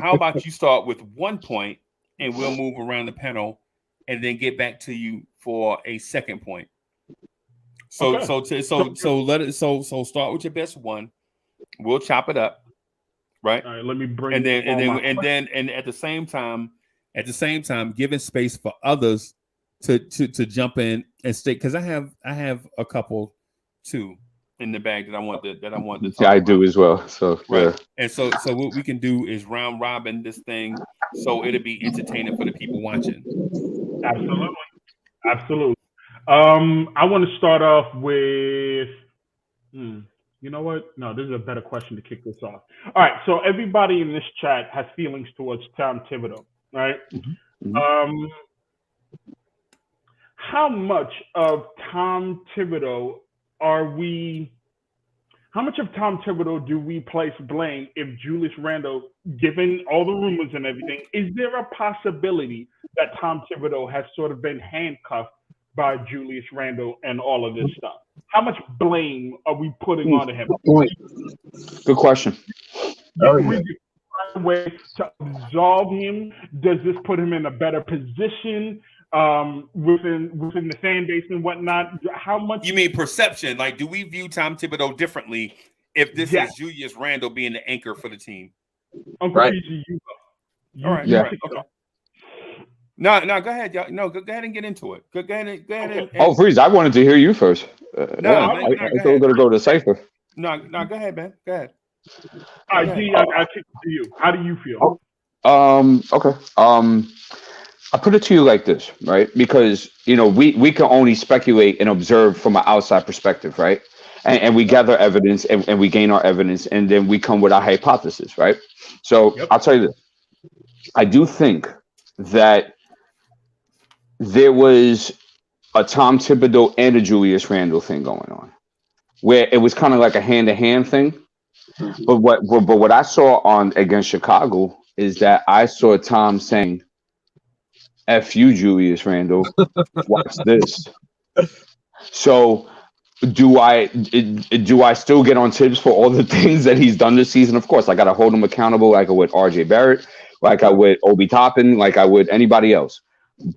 how about you start with one point, and we'll move around the panel and then get back to you for a second point. So start with your best one. We'll chop it up, right? All right, let me bring. And then at the same time, giving space for others to jump in and stay, because I have a couple too in the bag that I want to talk Yeah, I about. do as well. So Right. yeah. And so what we can do is round robin this thing so it'll be entertaining for the people watching. Absolutely. I want to start off with. You know what? No, this is a better question to kick this off. All right. So everybody in this chat has feelings towards Tom Thibodeau, right? Mm-hmm. How much of Tom Thibodeau do we place blame if Julius Randle, given all the rumors and everything, is there a possibility that Tom Thibodeau has sort of been handcuffed by Julius Randle and all of this stuff? How much blame are we putting on him? Good question. We find a way to absolve him. Does this put him in a better position within the fan base and whatnot? How much? You mean perception? Like, do we view Tom Thibodeau differently if this is Julius Randle being the anchor for the team? Uncle Right. PG, you go. All right. Yeah. All right. Okay. No, go ahead, y'all. No, go ahead and get into it. Go ahead and Oh, Freeze, I wanted to hear you first. No, I go thought we ahead. were going to go to Cypher. No, go ahead, man. Go ahead. All right, D, I kick it to you. How do you feel? Okay. I put it to you like this, right? Because, we can only speculate and observe from an outside perspective, right? And we gather evidence and we gain our evidence, and then we come with our hypothesis, right? So I'll tell you this. I do think that there was a Tom Thibodeau and a Julius Randle thing going on, where it was kind of like a hand-to-hand thing. But what I saw against Chicago is that I saw Tom saying, "F you, Julius Randle. Watch this." So do I still get on Tibbs for all the things that he's done this season? Of course, I got to hold him accountable, like I would RJ Barrett, like I would Obi Toppin, like I would anybody else.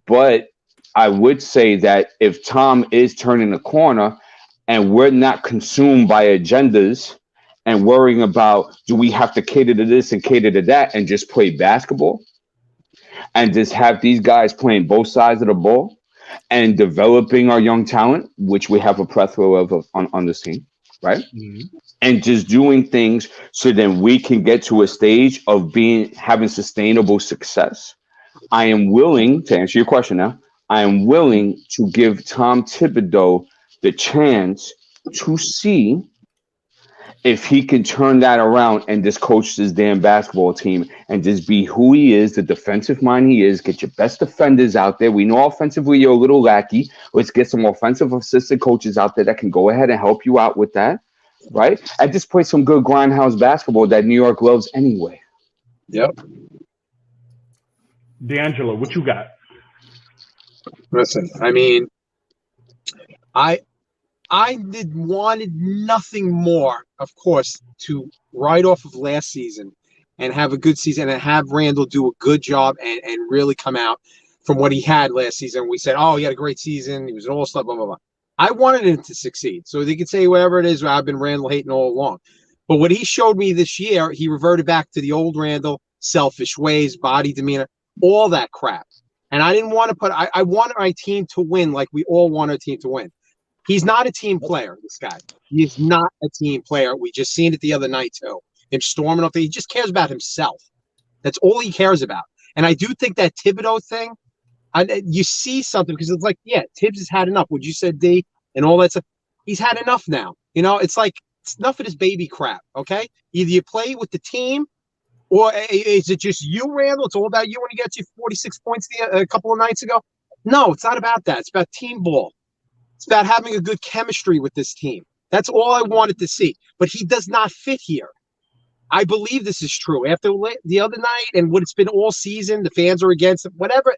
But I would say that if Tom is turning the corner and we're not consumed by agendas and worrying about, do we have to cater to this and cater to that and just play basketball and just have these guys playing both sides of the ball and developing our young talent, which we have a plethora of on this team, right? Mm-hmm. And just doing things so then we can get to a stage of having sustainable success. I am willing to answer your question now. I am willing to give Tom Thibodeau the chance to see if he can turn that around and just coach this damn basketball team and just be who he is, the defensive mind he is. Get your best defenders out there. We know offensively you're a little lackey. Let's get some offensive assistant coaches out there that can go ahead and help you out with that, right? And just play some good grindhouse basketball that New York loves anyway. Yep. D'Angelo, what you got? Listen, I mean, I wanted nothing more, of course, to write off of last season and have a good season and have Randle do a good job and really come out from what he had last season. We said, oh, he had a great season. He was an all-star, blah, blah, blah. I wanted him to succeed. So they could say whatever it is, I've been Randle hating all along. But what he showed me this year, he reverted back to the old Randle, selfish ways, body demeanor, all that crap. And I didn't want to I wanted my team to win like we all want our team to win. He's not a team player, this guy. He is not a team player. We just seen it the other night, too. Him storming up there. He just cares about himself. That's all he cares about. And I do think that Thibodeau thing, you see something, because it's like, yeah, Tibbs has had enough. What you said, D, and all that stuff. He's had enough now. It's like, it's enough of this baby crap, okay? Either you play with the team, or is it just you, Randle? It's all about you when he gets you 46 points a couple of nights ago? No, it's not about that. It's about team ball. It's about having a good chemistry with this team. That's all I wanted to see. But he does not fit here. I believe this is true. After the other night and what it's been all season, the fans are against him, whatever.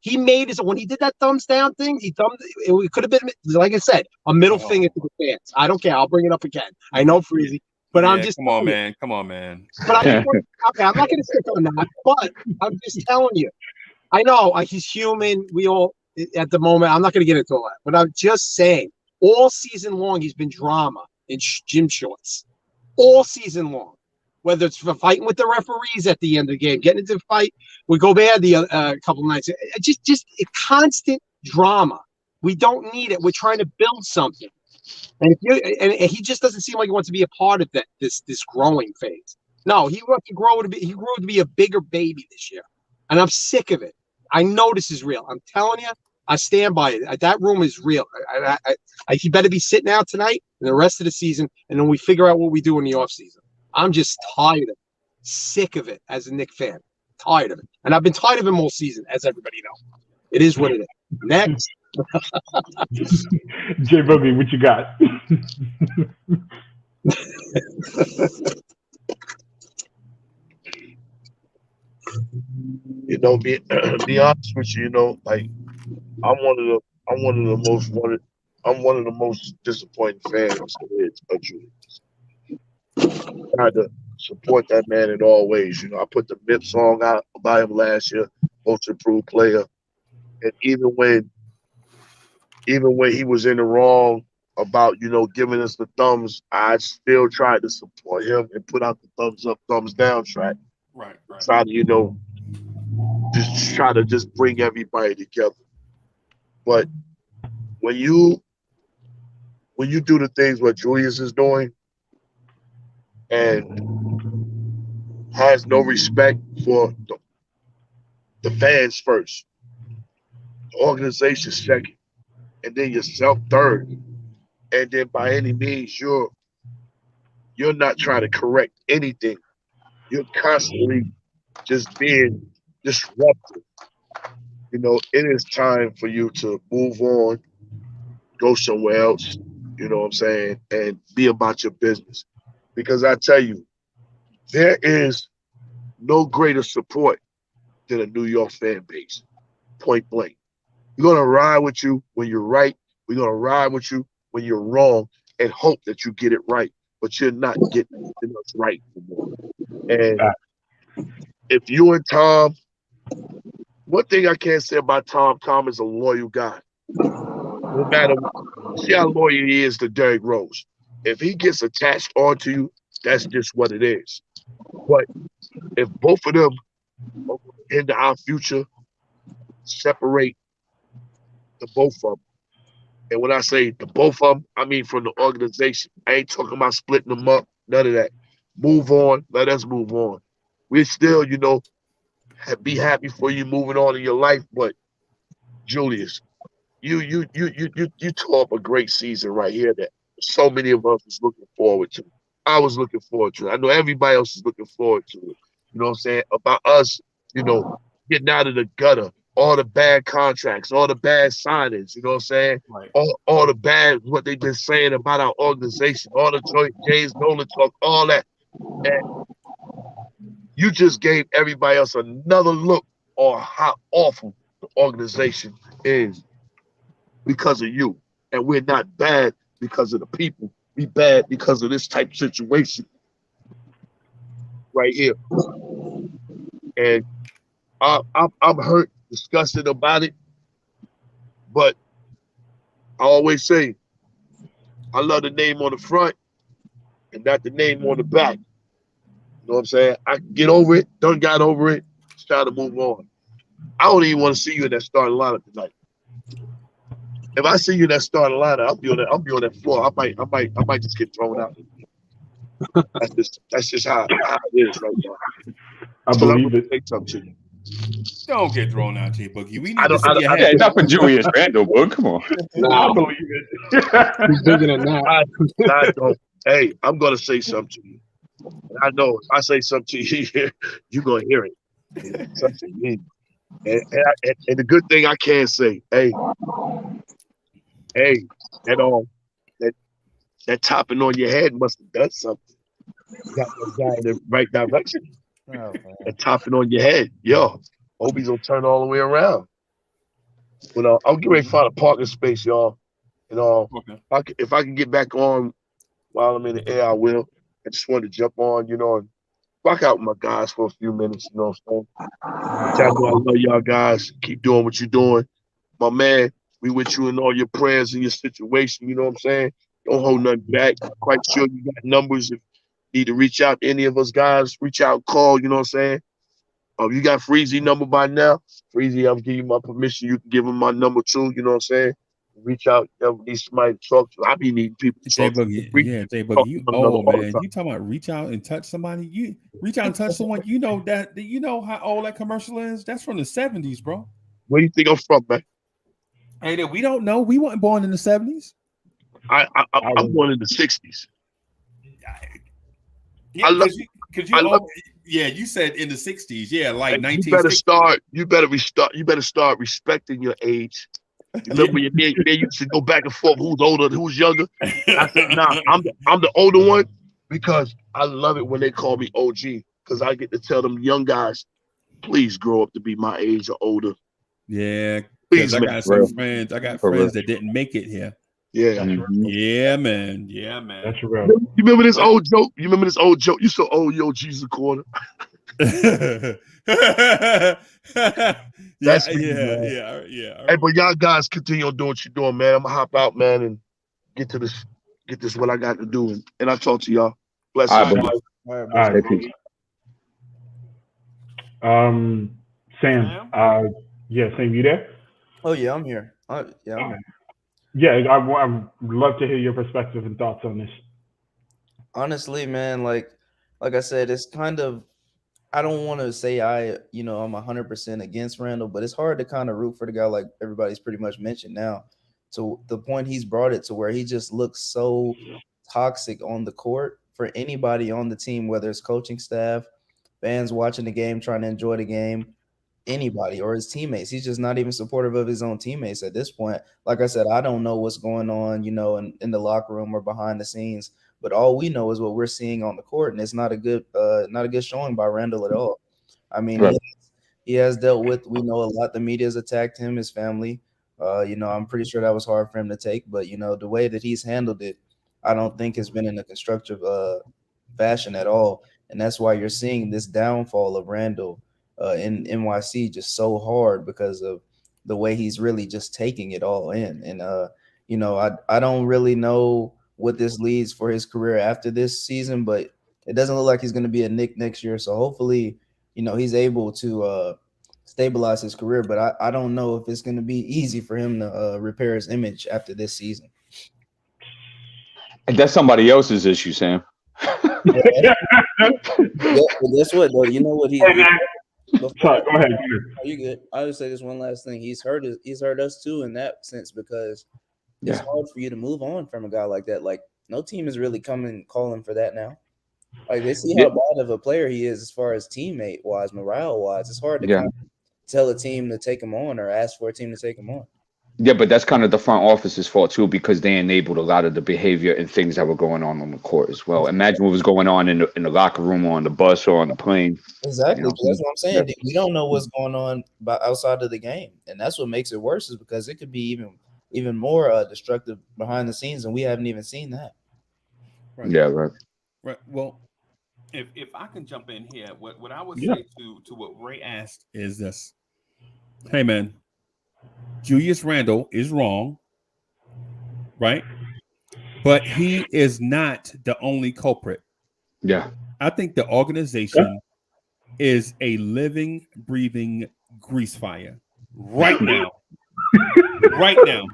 He made when he did that thumbs down thing, it could have been, like I said, a middle finger to the fans. I don't care. I'll bring it up again. I know, Freezy. But I'm just come on, man. But I'm not going to stick on that. But I'm just telling you. I know he's human. We all at the moment. I'm not going to get into all that, but I'm just saying. All season long, he's been drama in gym shorts. All season long, whether it's for fighting with the referees at the end of the game, getting into a fight with Gobert the couple of nights. Just a constant drama. We don't need it. We're trying to build something, and he just doesn't seem like he wants to be a part of that this growing phase. No, he wants to grow to be. He grew to be a bigger baby this year, and I'm sick of it. I know this is real. I'm telling you, I stand by it. That room is real. He better be sitting out tonight and the rest of the season, and then we figure out what we do in the offseason. I'm just tired of it, sick of it as a Knicks fan. Tired of it, and I've been tired of him all season, as everybody knows. It is what it is. Next. J Boogie, what you got? You know, be honest with you, you know, like I'm one of the most disappointed fans of Julius. Tried to support that man in all ways. You know, I put the MIP song out about him last year, most improved player. And even when he was in the wrong about, you know, giving us the thumbs, I still tried to support him and put out the thumbs up, thumbs down track. Right. Try to, you know, just try to just bring everybody together. But when you do the things what Julius is doing and has no respect for the fans first, the organization second, and then yourself third, and then by any means you're not trying to correct anything. You're constantly just being disruptive. You know, it is time for you to move on, go somewhere else, you know what I'm saying, and be about your business. Because I tell you, there is no greater support than a New York fan base, point blank. We're going to ride with you when you're right. We're going to ride with you when you're wrong and hope that you get it right. But you're not getting us right anymore. And if you and Tom, one thing I can't say about Tom is a loyal guy. No matter see how loyal he is to Derrick Rose. If he gets attached onto you, that's just what it is. But if both of them are into our future, separate the both of them. And when I say the both of them, I mean from the organization. I ain't talking about splitting them up, none of that. Move on. Let us move on. We still, you know, be happy for you moving on in your life. But Julius, you tore up a great season right here that so many of us was looking forward to. I was looking forward to it. I know everybody else is looking forward to it. You know what I'm saying? About us, you know, getting out of the gutter, all the bad contracts, all the bad signings, you know what I'm saying? Right. All the bad, what they've been saying about our organization, all the James Nolan talk, all that. And you just gave everybody else another look on how awful the organization is because of you. And we're not bad because of the people. We bad because of this type of situation right here. And I'm hurt, disgusted about it. But I always say, I love the name on the front and not the name on the back. You know what I'm saying? I can get over it, done got over it, it's time to move on. I don't even want to see you in that starting lineup tonight. If I see you in that starting lineup, I'll be on that floor. I might just get thrown out. That's just how it is right now. I believe it. Say something to you. Don't get thrown out, J Boogie. We need I to see your Yeah, head. not for Julius Randle, boy. Come on. I believe it. He's bigger than that. I don't. Hey, I'm gonna say something to you. And I know if I say something to you, you're gonna hear it. It's something mean. And the good thing I can say, hey, that topping on your head must have done something. You got that guy in the right direction. That topping on your head, yo, Obi's gonna turn all the way around. But I'm getting ready to find a parking space, y'all. And Okay. if I can get back on while I'm in the air, I will. I just wanted to jump on, you know, and rock out with my guys for a few minutes. You know what I'm saying? Tell me I love y'all guys. Keep doing what you're doing. My man, we with you in all your prayers and your situation. You know what I'm saying? Don't hold nothing back. I'm quite sure you got numbers. If you need to reach out to any of us guys, reach out, call. You know what I'm saying? You got Freezy number by now. Freezy, I'm giving you my permission. You can give him my number too. You know what I'm saying? Reach out. Need somebody to talk to. I be needing people to J talk to. Boogie, yeah, J Boogie, you old man. You talking about reach out and touch somebody? You reach out and touch someone. You know that. You know how old that commercial is? That's from the 70s, bro. Where do you think I'm from, man? Hey, we don't know. We weren't born in the 70s. I'm born in the 60s. Yeah, you said in the 60s. Yeah, like 1960s. You better start respecting your age. You remember they used to go back and forth, who's older, who's younger. I said, nah, I'm the older one because I love it when they call me OG because I get to tell them young guys, please grow up to be my age or older. Yeah, please. I got some friends. I got friends that didn't make it here. Yeah. Yeah, man. Yeah, man. That's real. You remember this old joke? You so old, yo, Jesus a quarter. Yeah. Hey, but y'all guys continue on doing what you're doing, man. I'm gonna hop out, man, and get this what I got to do, and I'll talk to y'all. Bless you. All right. Sam. Sam, you there? Oh yeah, I'm here. I'm here. Yeah, I'd love to hear your perspective and thoughts on this. Honestly, man, like I said, it's kind of, I don't want to say I'm 100% against Randle, but it's hard to kind of root for the guy like everybody's pretty much mentioned now. To the point he's brought it to where he just looks so toxic on the court for anybody on the team, whether it's coaching staff, fans watching the game, trying to enjoy the game, anybody or his teammates. He's just not even supportive of his own teammates at this point. Like I said, I don't know what's going on, in the locker room or behind the scenes, but all we know is what we're seeing on the court, and it's not a good showing by Randle at all. I mean, right. He has dealt with, we know a lot. The media's attacked him, his family. I'm pretty sure that was hard for him to take, but the way that he's handled it, I don't think has been in a constructive fashion at all, and that's why you're seeing this downfall of Randle in NYC just so hard because of the way he's really just taking it all in. And, I don't really know what this leads for his career after this season, but it doesn't look like he's going to be a Knick next year. So hopefully, he's able to stabilize his career, but I don't know if it's going to be easy for him to repair his image after this season. And that's somebody else's issue, Sam. Yeah, but guess what, though? You know what Sorry, go ahead. You good? I would say this one last thing. He's hurt us too in that sense because it's hard for you to move on from a guy like that. Like no team is really calling for that now. Like they see how bad of a player he is as far as teammate wise, morale wise. It's hard to kind of tell a team to take him on or ask for a team to take him on. Yeah, but that's kind of the front office's fault too, because they enabled a lot of the behavior and things that were going on the court as well. Imagine what was going on in the locker room or on the bus or on the plane. Exactly. That's what I'm saying. Yeah. We don't know what's going on outside of the game, and that's what makes it worse. Is because it could be even more destructive behind the scenes, and we haven't even seen that. Right. Yeah. Right. Right. Well, if I can jump in here, what I would say to what Ray asked is this: hey, man. Julius Randle is wrong, right? But he is not the only culprit. Yeah. I think the organization is a living, breathing grease fire right now. Right now.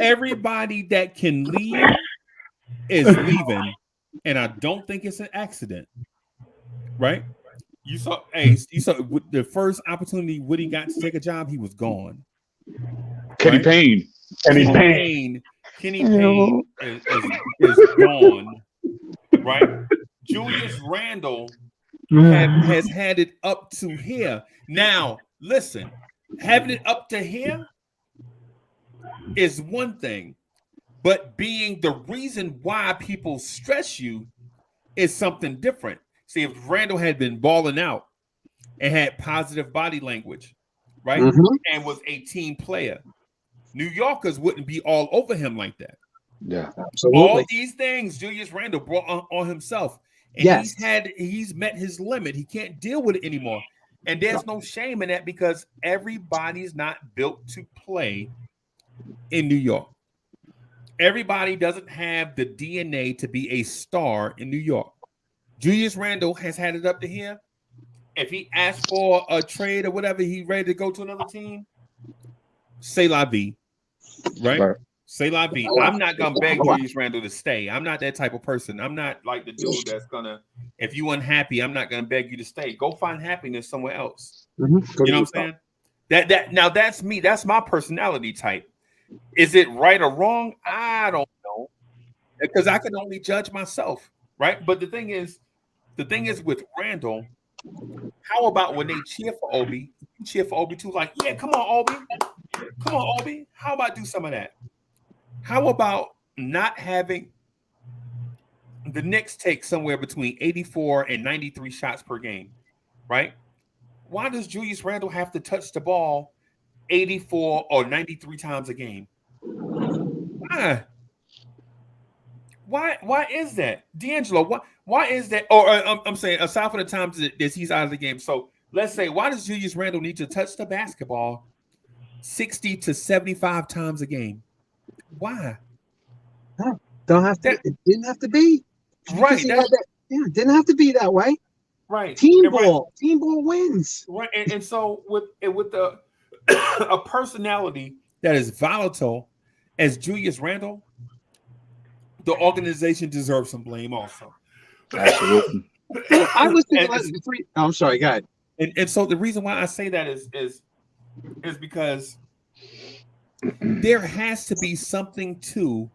Everybody that can leave is leaving, and I don't think it's an accident, right? You saw the first opportunity Woody got to take a job, he was gone. Kenny Payne is gone. Right? Julius Randle has had it up to here. Now, listen, having it up to here is one thing, but being the reason why people stress you is something different. See, if Randle had been balling out and had positive body language, right, and was a team player, New Yorkers wouldn't be all over him like that. Yeah, absolutely. All these things Julius Randle brought on himself. and he's met his limit. He can't deal with it anymore. And there's no shame in that because everybody's not built to play in New York. Everybody doesn't have the DNA to be a star in New York. Julius Randle has had it up to here. If he asks for a trade or whatever, he's ready to go to another team. C'est la vie, right? C'est la vie. I'm not gonna beg Julius Randle to stay. I'm not that type of person. I'm not like the dude that's gonna. If you unhappy, I'm not gonna beg you to stay. Go find happiness somewhere else. Mm-hmm. You know what I'm saying? That now that's me. That's my personality type. Is it right or wrong? I don't know, because I can only judge myself, right? But the thing is with Randle. How about when they cheer for Obi? You cheer for Obi too, like, yeah, come on, Obi. Come on, Obi. How about do some of that? How about not having the Knicks take somewhere between 84 and 93 shots per game, right? Why does Julius Randle have to touch the ball 84 or 93 times a game? Why is that? D'Angelo, why is that? Or I'm saying, aside from the times that he's out of the game. So let's say, why does Julius Randle need to touch the basketball 60 to 75 times a game? Why? Don't have to. It didn't have to be. Right. It didn't have to be that way. Right. Team ball wins. Right. And so with a personality that is volatile as Julius Randle, the organization deserves some blame also. Absolutely. I was thinking. I'm sorry, go ahead. And so the reason why I say that is because there has to be something to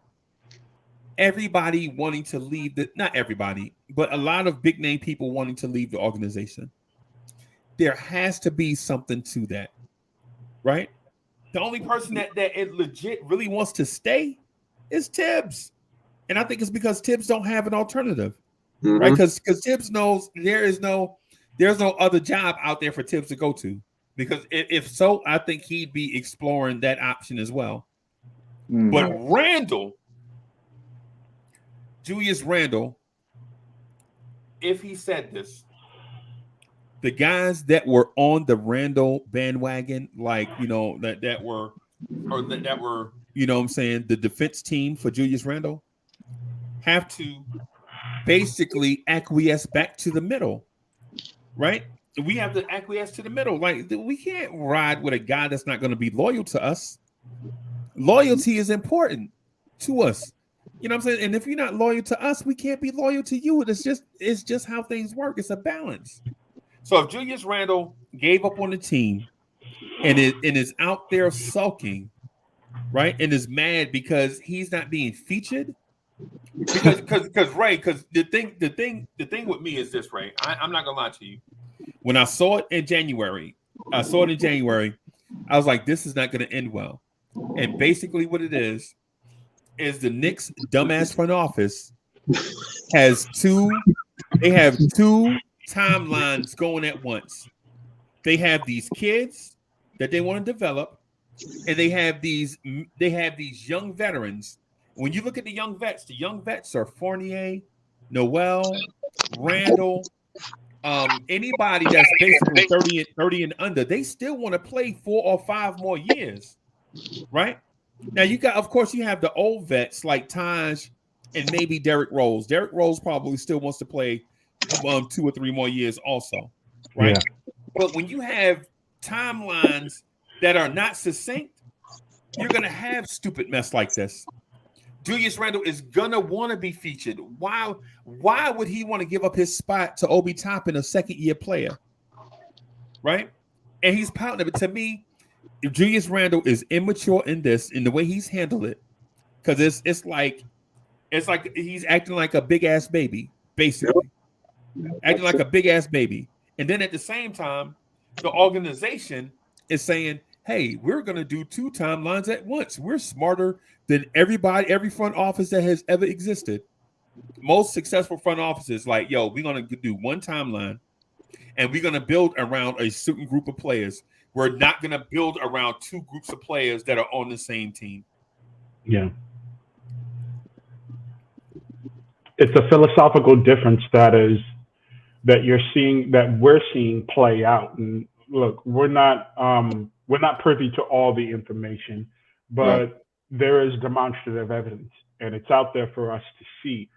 everybody wanting to leave not everybody, but a lot of big name people wanting to leave the organization. There has to be something to that, right? The only person that it legit really wants to stay is Tibbs. And I think it's because Tibbs don't have an alternative, right? Because Tibbs knows there's no other job out there for Tibbs to go to. Because if so, I think he'd be exploring that option as well. But Julius Randle, if he said this, the guys that were on the Randle bandwagon, like, you know, that were, you know what I'm saying, the defense team for Julius Randle, have to basically acquiesce back to the middle, right? We have to acquiesce to the middle. Like, we can't ride with a guy that's not going to be loyal to us. Loyalty is important to us. You know what I'm saying? And if you're not loyal to us, we can't be loyal to you. It's just how things work. It's a balance. So if Julius Randle gave up on the team and is out there sulking, right, and is mad because he's not being featured, because the thing with me is this, Ray. I'm not gonna lie to you. When I saw it in January, I was like, this is not gonna end well. And basically what it is the Knicks dumbass front office has two timelines going at once. They have these kids that they want to develop, and they have these young veterans. When you look at the young vets are Fournier, Noel, Randle, anybody that's basically 30 and under. They still want to play 4 or 5 more years, right? Now you have the old vets like Taj and maybe Derrick Rose. Derrick Rose probably still wants to play 2 or 3 more years also, right? Yeah. But when you have timelines that are not succinct, you're going to have stupid mess like this. Julius Randle is going to want to be featured. Why would he want to give up his spot to Obi Toppin, a second-year player, right? And he's pouting. But to me, Julius Randle is immature in the way he's handled it, because it's like he's acting like a big-ass baby, basically. Acting like a big-ass baby. And then at the same time, the organization is saying, hey, we're going to do 2 timelines at once. We're smarter than every front office that has ever existed. Most successful front offices, like, yo, we're going to do 1 timeline, and we're going to build around a certain group of players. We're not going to build around 2 groups of players that are on the same team. Yeah. it's a philosophical difference that we're seeing play out. And look, we're not privy to all the information, but there is demonstrative evidence, and it's out there for us to see.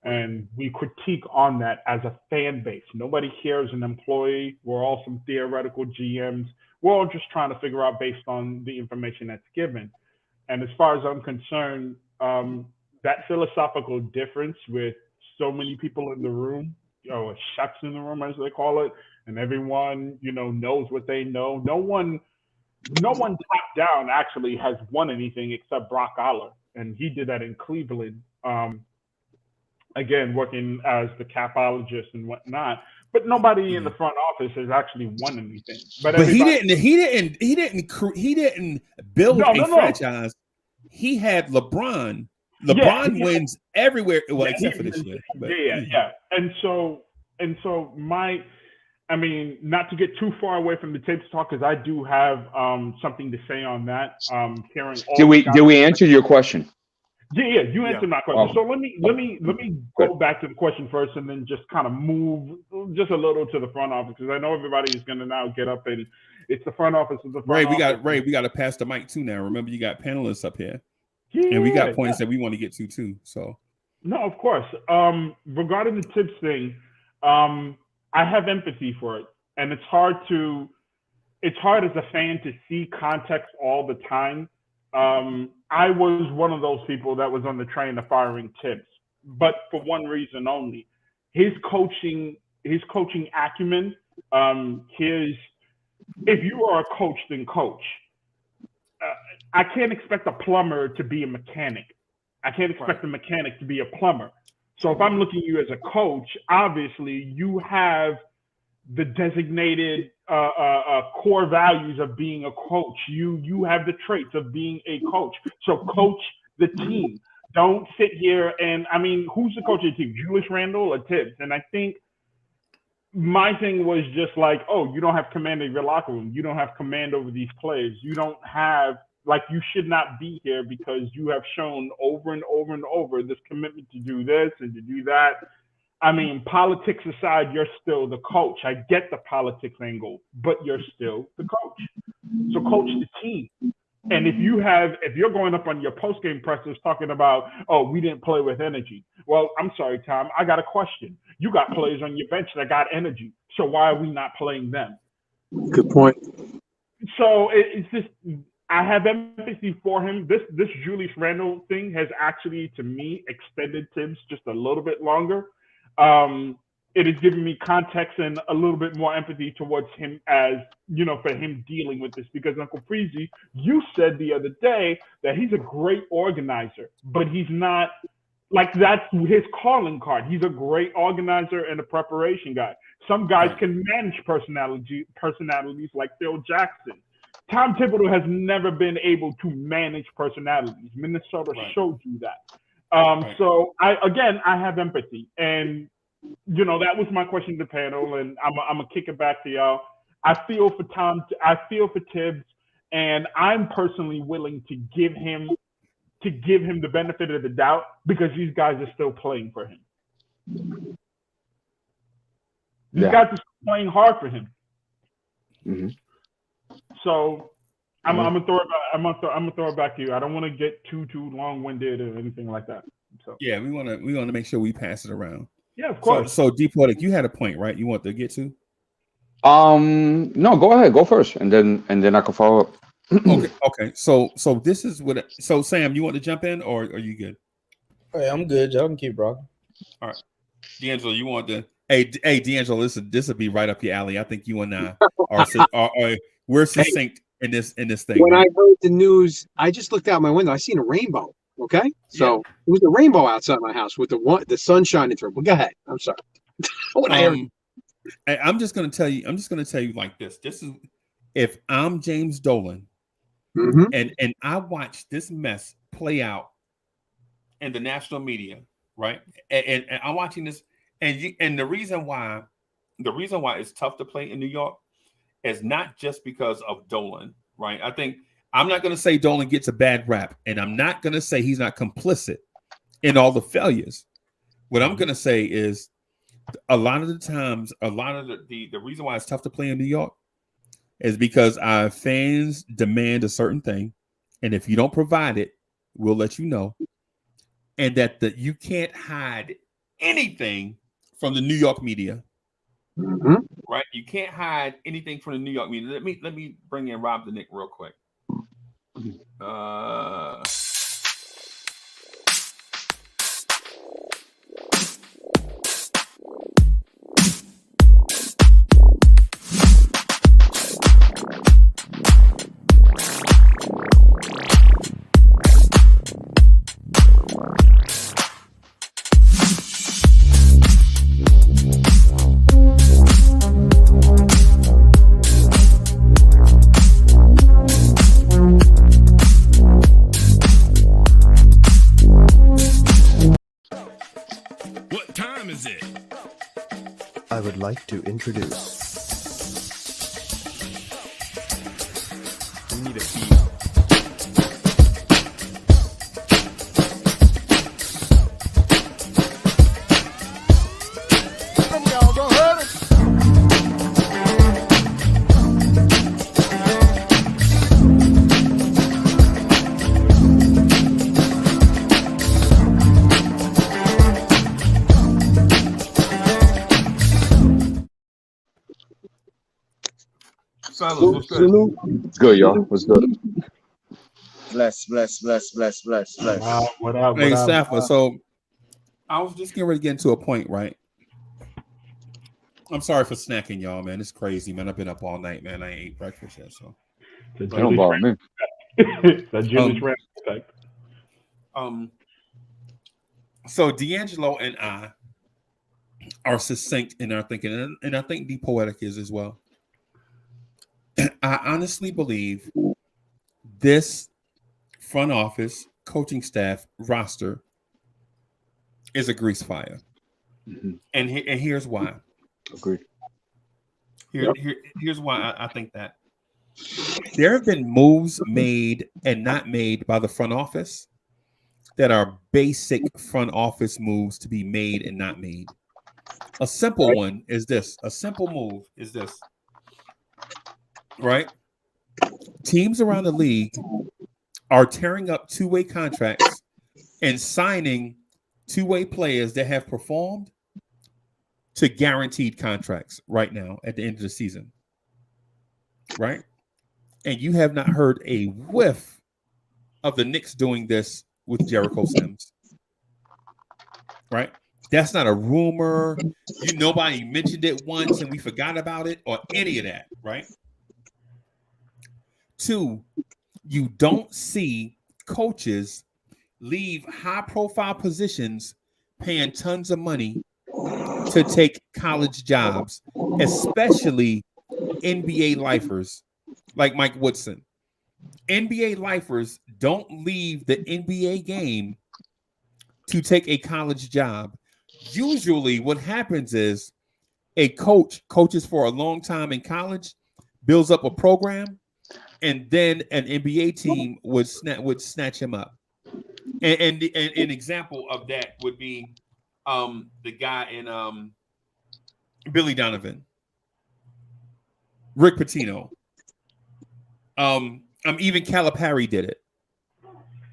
And we critique on that as a fan base. Nobody here is an employee. We're all some theoretical GMs. We're all just trying to figure out based on the information that's given. And as far as I'm concerned, that philosophical difference with so many people in the room, chefs in the room, as they call it, and everyone, knows what they know. No one top down actually has won anything except Brock Aller, and he did that in Cleveland. Again, working as the capologist and whatnot, but nobody in the front office has actually won anything. But he didn't build a franchise. He had LeBron. LeBron wins everywhere, except for this year. But, yeah. And so not to get too far away from the tapes talk, because I do have something to say on that. Did we answer your question? Yeah, you answered my question. So let me go back to the question first, and then just kind of move just a little to the front office, because I know everybody is going to now get up and it's the front office of the front office. We got to pass the mic too now. Remember, you got panelists up here, and we got points that we want to get to too. So no, of course. Regarding the tips thing, I have empathy for it, and it's hard as a fan to see context all the time. I was one of those people that was on the train of firing Tibbs, but for one reason only: his coaching acumen. If you are a coach, then coach. I can't expect a plumber to be a mechanic. I can't expect a mechanic to be a plumber. So if I'm looking at you as a coach, obviously you have the designated core values of being a coach. You have the traits of being a coach. So coach the team. Don't sit here and, who's the coach of the team? Julius Randle or Tibbs? And I think my thing was just like, you don't have command of your locker room. You don't have command over these players. You don't have, you should not be here because you have shown over and over and over this commitment to do this and to do that. Politics aside, you're still the coach. I get the politics angle, but you're still the coach. So coach the team. And if you're going up on your post-game pressers talking about, we didn't play with energy. Well, I'm sorry, Tom, I got a question. You got players on your bench that got energy. So why are we not playing them? Good point. So it's just, I have empathy for him. This Julius Randle thing has actually, to me, extended Tibbs just a little bit longer. It has given me context and a little bit more empathy towards him as, for him dealing with this. Because Uncle Freezy, you said the other day that he's a great organizer, but he's not, that's his calling card. He's a great organizer and a preparation guy. Some guys can manage personalities like Phil Jackson. Tom Thibodeau has never been able to manage personalities. Minnesota showed you that. So I have empathy, and that was my question to the panel, and I'm gonna kick it back to y'all. I feel for Tibbs, and I'm personally willing to give him the benefit of the doubt because these guys are still playing for him. These guys are still playing hard for him. Mm-hmm. So I'm gonna throw it back to you. I don't want to get too long-winded or anything like that. So yeah, we want to make sure we pass it around. Yeah, of course. So Deep-Poetic, you had a point, right? You want to get to? No, go ahead, go first, and then I can follow up. Okay. So this is what. So Sam, you want to jump in, or are you good? Hey, I'm good. Y'all can keep rocking. All right, D'Angelo, you want to? Hey, D'Angelo, this will be right up your alley. I think you and I we're succinct in this thing. When I heard the news, I just looked out my window. I seen a rainbow. Okay, so it was a rainbow outside my house with the sun shining through. But go ahead. I'm sorry. I'm just going to tell you like this. This is if I'm James Dolan, and I watch this mess play out in the national media, right? And I'm watching this, and the reason why it's tough to play in New York is not just because of Dolan, right? I think I'm not going to say Dolan gets a bad rap, and I'm not going to say he's not complicit in all the failures, What I'm gonna say is, a lot of the times, a lot of the reason why it's tough to play in New York is because our fans demand a certain thing, and if you don't provide it, we'll let you know. And that you can't hide anything from the New York media. Right? You can't hide anything from the New York media. Let me bring in Rob the Nick real quick. I would like to introduce. We need a beat. What's good, y'all? What's good? Bless. What up? Hey, Safa. So I was just getting ready to get into a point, right? I'm sorry for snacking, y'all, man. It's crazy, man. I've been up all night, man. I ain't ate breakfast yet, so don't bother me. That Julius Randle effect. So D'Angelo and I are succinct in our thinking, and I think D Poetic is as well. I honestly believe this front office, coaching staff, roster is a grease fire. And here's why. Agreed. Here's why I think that. There have been moves made and not made by the front office that are basic front office moves to be made and not made. A simple one is this. A simple move is this. Right? Teams around the league are tearing up two-way contracts and signing two-way players that have performed to guaranteed contracts right now at the end of the season. Right? And you have not heard a whiff of the Knicks doing this with Jericho Sims. Right? That's not a rumor. Nobody mentioned it once and we forgot about it or any of that, right? 2, you don't see coaches leave high-profile positions paying tons of money to take college jobs, especially NBA lifers like Mike Woodson. NBA lifers don't leave the NBA game to take a college job. Usually what happens is a coach coaches for a long time in college, builds up a program, and then an NBA team would snatch him up. And an example of that would be the guy in Billy Donovan, Rick Pitino. Even Calipari did it,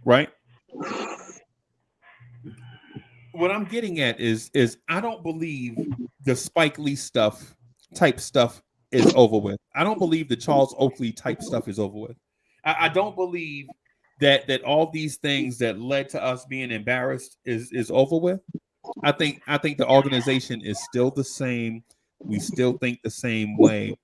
right? What I'm getting at is I don't believe the Spike Lee type stuff is over with. I don't believe the Charles Oakley type stuff is over with. I don't believe that all these things that led to us being embarrassed is over with. I think the organization is still the same. We still think the same way.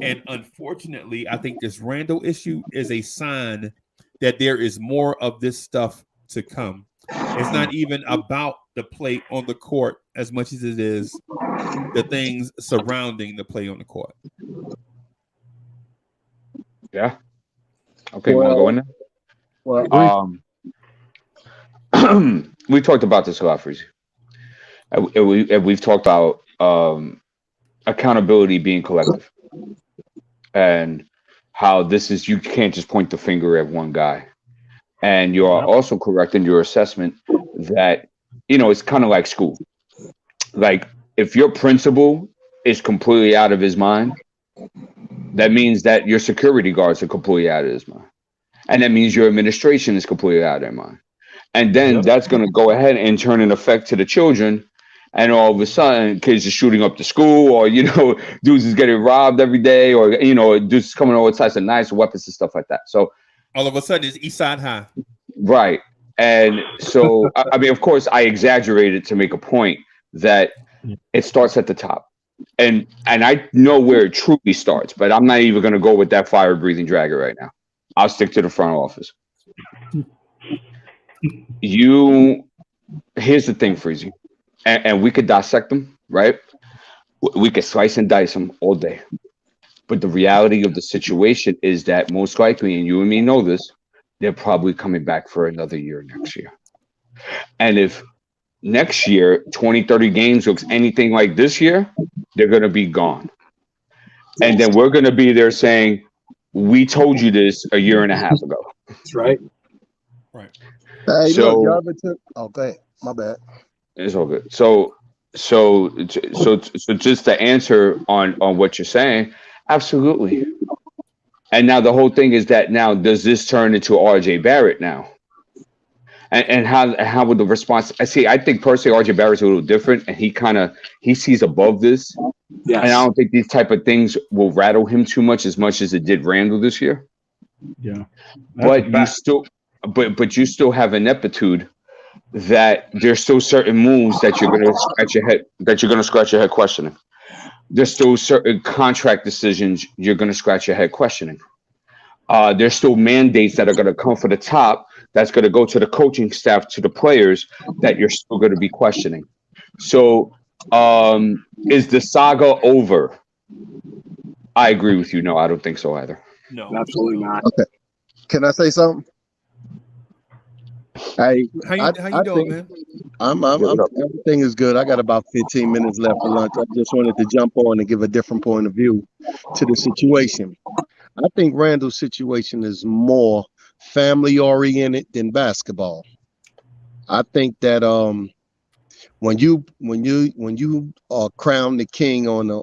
And unfortunately, I think this Randle issue is a sign that there is more of this stuff to come. It's not even about the play on the court as much as it is the things surrounding the play on the court. Yeah. Okay, you want to go in there? Well, we talked about this a lot, Freezy. We've talked about accountability being collective. And how this is, you can't just point the finger at one guy. And you are also correct in your assessment that it's kind of like school. Like if your principal is completely out of his mind, that means that your security guards are completely out of his mind. And that means your administration is completely out of their mind. And then that's going to go ahead and turn an effect to the children. And all of a sudden, kids are shooting up the school, or, dudes is getting robbed every day, or, dudes is coming all types of knives, weapons, and stuff like that. So all of a sudden, it's East Side High. Right. And so, I mean, of course, I exaggerated to make a point that it starts at the top. And I know where it truly starts, but I'm not even going to go with that fire-breathing dragon right now. I'll stick to the front office. Here's the thing, Freezy, and we could dissect them, right? We could slice and dice them all day. But the reality of the situation is that most likely, and you and me know this, they're probably coming back for another year next year. And if next year, 20, 30 games looks anything like this year, they're going to be gone. And then we're going to be there saying, we told you this a year and a half ago. That's right. Right. Hey, So, look, y'all ever took... Oh, go ahead. My bad. It's all good. So just to answer on what you're saying, absolutely. And now the whole thing is that now, does this turn into RJ Barrett now? And how would the response? I think personally RJ Barrett's a little different, and he sees above this. Yes. And I don't think these type of things will rattle him too much as it did Randle this year. Yeah. But you still have an ineptitude that there's still certain moves that you're gonna scratch your head questioning. There's still certain contract decisions you're gonna scratch your head questioning. There's still mandates that are gonna come from the top that's gonna go to the coaching staff, to the players, that you're still gonna be questioning. So is the saga over? I agree with you. No, I don't think so either. No, absolutely not. Okay. Can I say something? Hey, how you doing, man? I'm everything is good. I got about 15 minutes left for lunch. I just wanted to jump on and give a different point of view to the situation. I think Randle's situation is more family oriented than basketball. I think that when you are crowned the king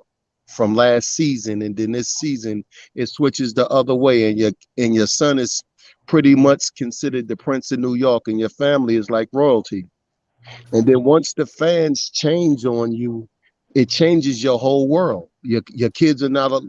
from last season, and then this season it switches the other way, and your son is pretty much considered the Prince of New York, and your family is like royalty. And then once the fans change on you, it changes your whole world. Your kids are no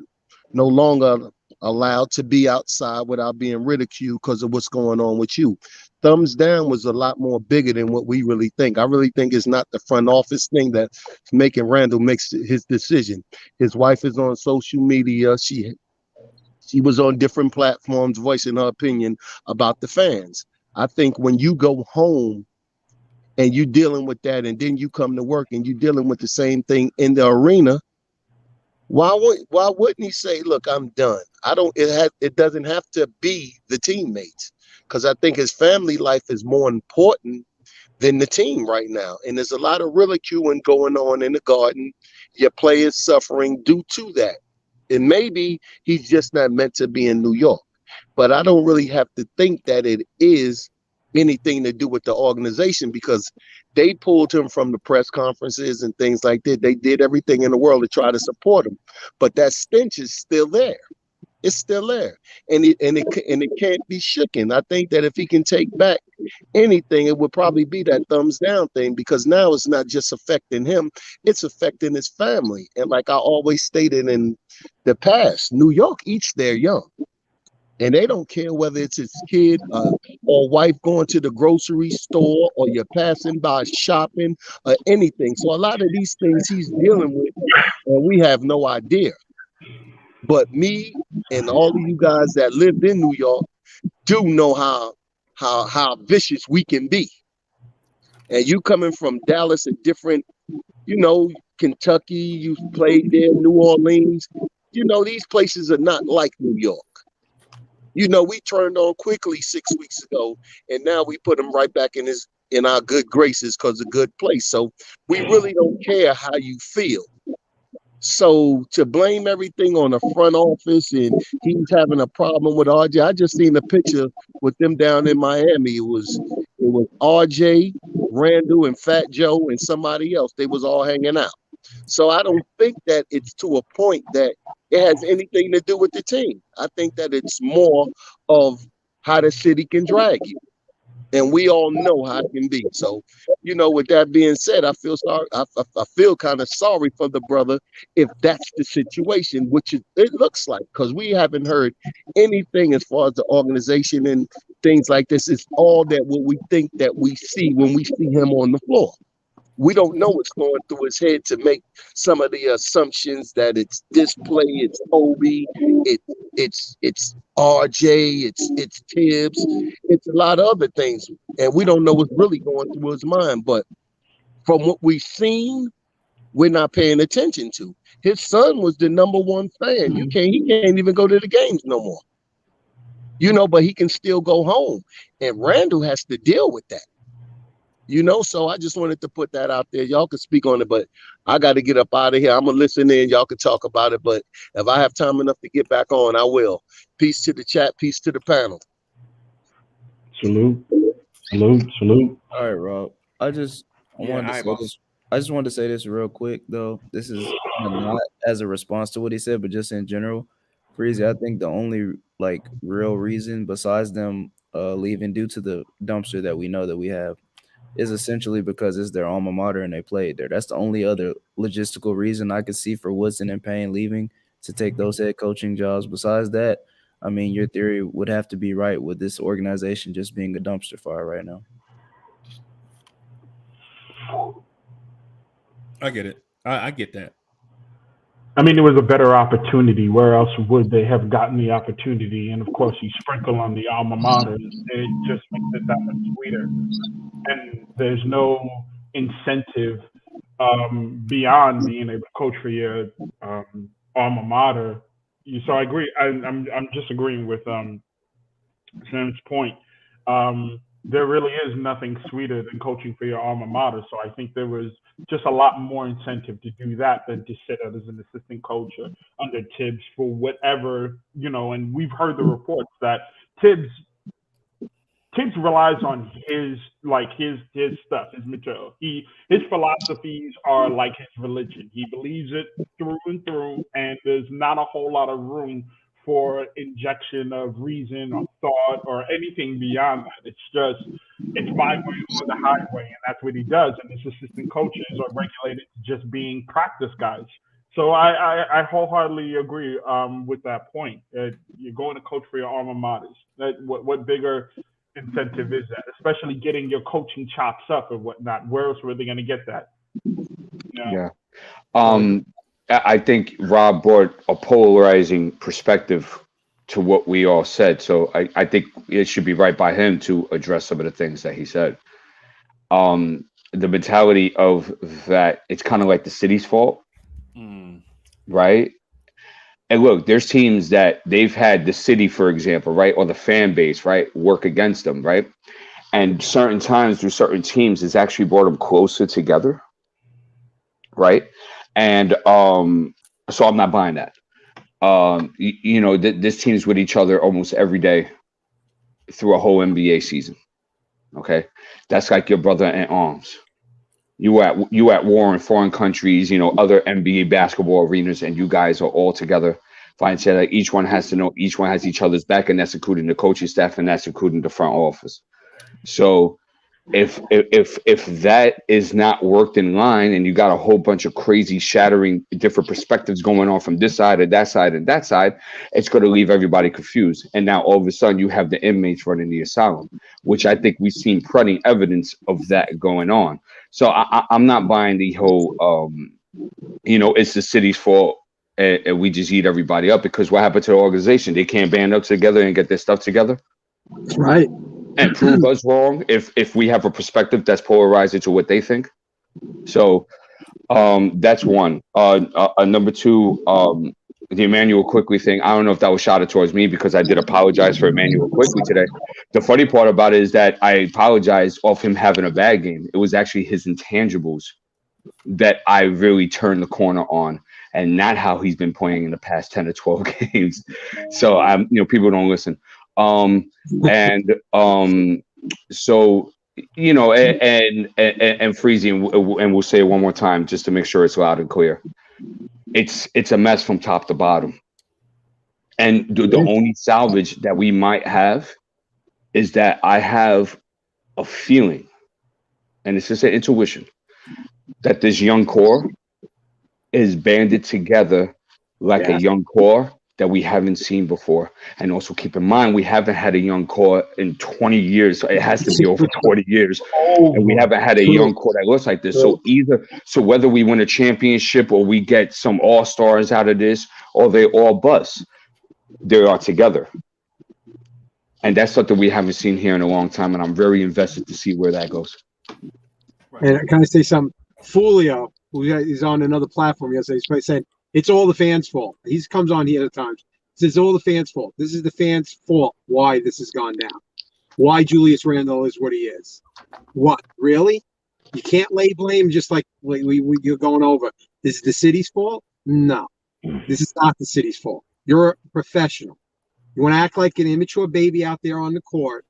longer allowed to be outside without being ridiculed because of what's going on with you. Thumbs down was a lot more bigger than what we really think. I really think it's not the front office thing that's making Randle make his decision. His wife is on social media. She was on different platforms voicing her opinion about the fans. I think when you go home and you're dealing with that, and then you come to work and you're dealing with the same thing in the arena, why wouldn't he say, look, I'm done? It doesn't have to be the teammates, because I think his family life is more important than the team right now. And there's a lot of ridiculing going on in the Garden. Your players suffering due to that. And maybe he's just not meant to be in New York. But I don't really have to think that it is anything to do with the organization, because they pulled him from the press conferences and things like that. They did everything in the world to try to support him. But that stench is still there. It's still there. And it can't be shooken. I think that if he can take back anything, it would probably be that thumbs down thing, because now it's not just affecting him, it's affecting his family. And like I always stated in the past, New York eats their young. And they don't care whether it's his kid or wife going to the grocery store, or you're passing by shopping or anything. So a lot of these things he's dealing with, and we have no idea. But me and all of you guys that lived in New York do know how vicious we can be. And you coming from Dallas, a different, Kentucky, you played there, New Orleans, these places are not like New York. We turned on Quickley 6 weeks ago, and now we put him right back in our good graces because a good place. So we really don't care how you feel. So to blame everything on the front office and he's having a problem with RJ, I just seen a picture with them down in Miami. It was RJ, Randle and Fat Joe and somebody else. They was all hanging out. So I don't think that it's to a point that it has anything to do with the team. I think that it's more of how the city can drag you. And we all know how it can be. So, with that being said, I feel sorry. I feel kind of sorry for the brother if that's the situation, which it looks like, because we haven't heard anything as far as the organization and things like this. It's all that what we think that we see when we see him on the floor. We don't know what's going through his head to make some of the assumptions that it's display, it's Obi, it's RJ, it's Tibbs, it's a lot of other things, and we don't know what's really going through his mind. But from what we've seen, we're not paying attention to. His son was the #1 fan. He can't even go to the games no more. But he can still go home, and Randle has to deal with that. So I just wanted to put that out there. Y'all can speak on it, but I got to get up out of here. I'm going to listen in. Y'all can talk about it, but if I have time enough to get back on, I will. Peace to the chat. Peace to the panel. Salute. All right, Rob. I just wanted to say this real quick, though. This is not as a response to what he said, but just in general. Freezy, I think the only real reason besides them leaving due to the dumpster that we know that we have is essentially because it's their alma mater and they played there. That's the only other logistical reason I could see for Woodson and Payne leaving to take those head coaching jobs. Besides that, I mean, your theory would have to be right with this organization just being a dumpster fire right now. I get it. I get that. I mean, it was a better opportunity. Where else would they have gotten the opportunity? And of course, you sprinkle on the alma mater, it just makes it that much sweeter. And there's no incentive beyond being able to coach for your alma mater. So I agree. I'm just agreeing with Sam's point. There really is nothing sweeter than coaching for your alma mater. So I think there was just a lot more incentive to do that than to sit as an assistant coach under Tibbs for whatever, and we've heard the reports that Tibbs relies on his stuff, his material. His philosophies are like his religion. He believes it through and through, and there's not a whole lot of room for injection of reason or thought or anything beyond that. It's my way or the highway, and that's what he does. And his assistant coaches are regulated to just being practice guys. So I wholeheartedly agree with that point. You're going to coach for your alma maters. What bigger incentive is that? Especially getting your coaching chops up and whatnot. Where else were they going to get that? Yeah. I think Rob brought a polarizing perspective to what we all said. So I think it should be right by him to address some of the things that he said. The mentality of that, it's kind of like the city's fault, right? And look, there's teams that they've had the city, for example, right, or the fan base, right, work against them, right? And certain times through certain teams, it's actually brought them closer together, right? And so I'm not buying that. This team's with each other almost every day through a whole NBA season. Okay, that's like your brother in arms. You at war in foreign countries, other NBA basketball arenas, and you guys are all together. Find each other. Each one has to know. Each one has each other's back, and that's including the coaching staff, and that's including the front office. So if that is not worked in line, and you got a whole bunch of crazy shattering different perspectives going on from this side and that side and that side, it's going to leave everybody confused. And now all of a sudden you have the inmates running the asylum, which I think we've seen plenty evidence of that going on. So I'm not buying the whole it's the city's fault and we just eat everybody up, because what happened to the organization? They can't band up together and get their stuff together. That's right. And prove us wrong if we have a perspective that's polarized into what they think. So that's one. Number two, the Emmanuel Quickley thing. I don't know if that was shouted towards me, because I did apologize for Emmanuel Quickley today. The funny part about it is that I apologized off him having a bad game. It was actually his intangibles that I really turned the corner on, and not how he's been playing in the past 10 or 12 games. So people don't listen. So you know, and Freezy, and we'll say it one more time just to make sure it's loud and clear. It's a mess from top to bottom. And the only salvage that we might have is that I have a feeling, and it's just an intuition, that this young core is banded together like a young core that we haven't seen before. And also keep in mind, we haven't had a young core in 20 years. It has to be over 20 years. And we haven't had a young core that looks like this. So whether we win a championship or we get some all-stars out of this, or they all bust, they are together. And that's something we haven't seen here in a long time. And I'm very invested to see where that goes. And can I say something? Folio, who is on another platform yesterday, he said, it's all the fans' fault. He comes on here at times. He says, it's all the fans' fault. This is the fans' fault why this has gone down. Why Julius Randle is what he is. What? Really? You can't lay blame just like you're going over. This is the city's fault? No. This is not the city's fault. You're a professional. You want to act like an immature baby out there on the court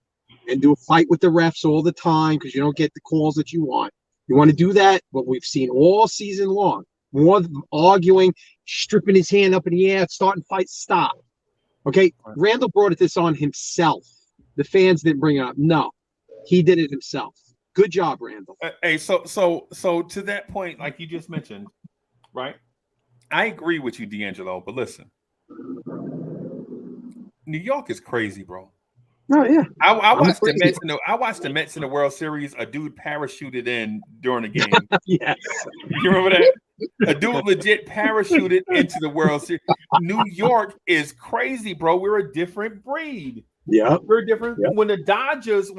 and do a fight with the refs all the time because you don't get the calls that you want. You want to do that, but we've seen all season long. More arguing, stripping his hand up in the air, starting fights. Stop. Okay, Randle brought this on himself. The fans didn't bring it up. No, he did it himself. Good job, Randle. Hey, so to that point, like you just mentioned, right? I agree with you, D'Angelo. But listen, New York is crazy, bro. Oh yeah, I watched the Mets. I watched the Mets in the World Series. A dude parachuted in during the game. Yes, you remember that? A dude legit parachuted into the World Series. New York is crazy, bro. We're a different breed. Yeah, we're different. Yep. When the Dodgers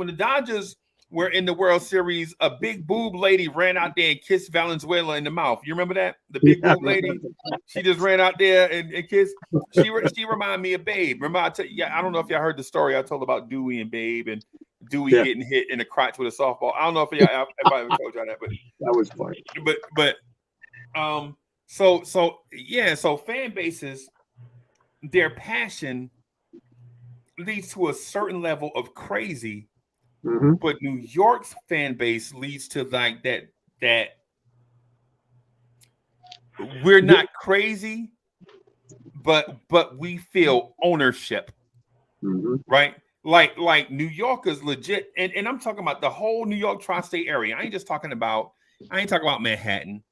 were in the World Series, a big boob lady ran out there and kissed Valenzuela in the mouth. You remember that? The big boob lady. She just ran out there and kissed. She reminded me of Babe. Remember, I don't know if y'all heard the story I told about Dewey and Babe and Dewey getting hit in the crotch with a softball. I don't know if I ever told y'all that, but that was funny. So fan bases, their passion leads to a certain level of crazy. Mm-hmm. But New York's fan base leads to like that we're not crazy, but we feel ownership, right? Like New Yorkers legit, and I'm talking about the whole New York tri-state area. I ain't talking about Manhattan,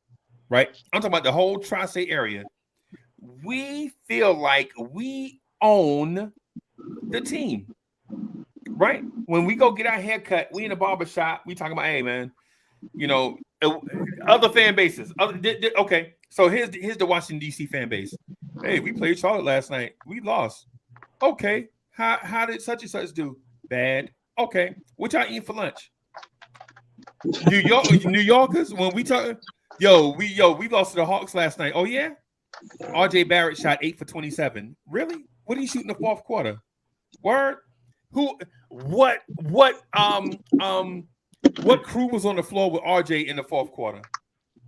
right? I'm talking about the whole tri-state area. We feel like we own the team. Right? When we go get our hair cut, we in a barbershop, we talking about, hey, man, you know, other fan bases. Okay, so here's the Washington, D.C. fan base. Hey, we played Charlotte last night. We lost. Okay, how did such and such do? Bad. Okay, what y'all eating for lunch? New Yorkers, when we talk, we lost to the Hawks last night. Oh, yeah? R.J. Barrett shot 8 for 27. Really? What did he shoot in the fourth quarter? Word? What crew was on the floor with RJ in the fourth quarter?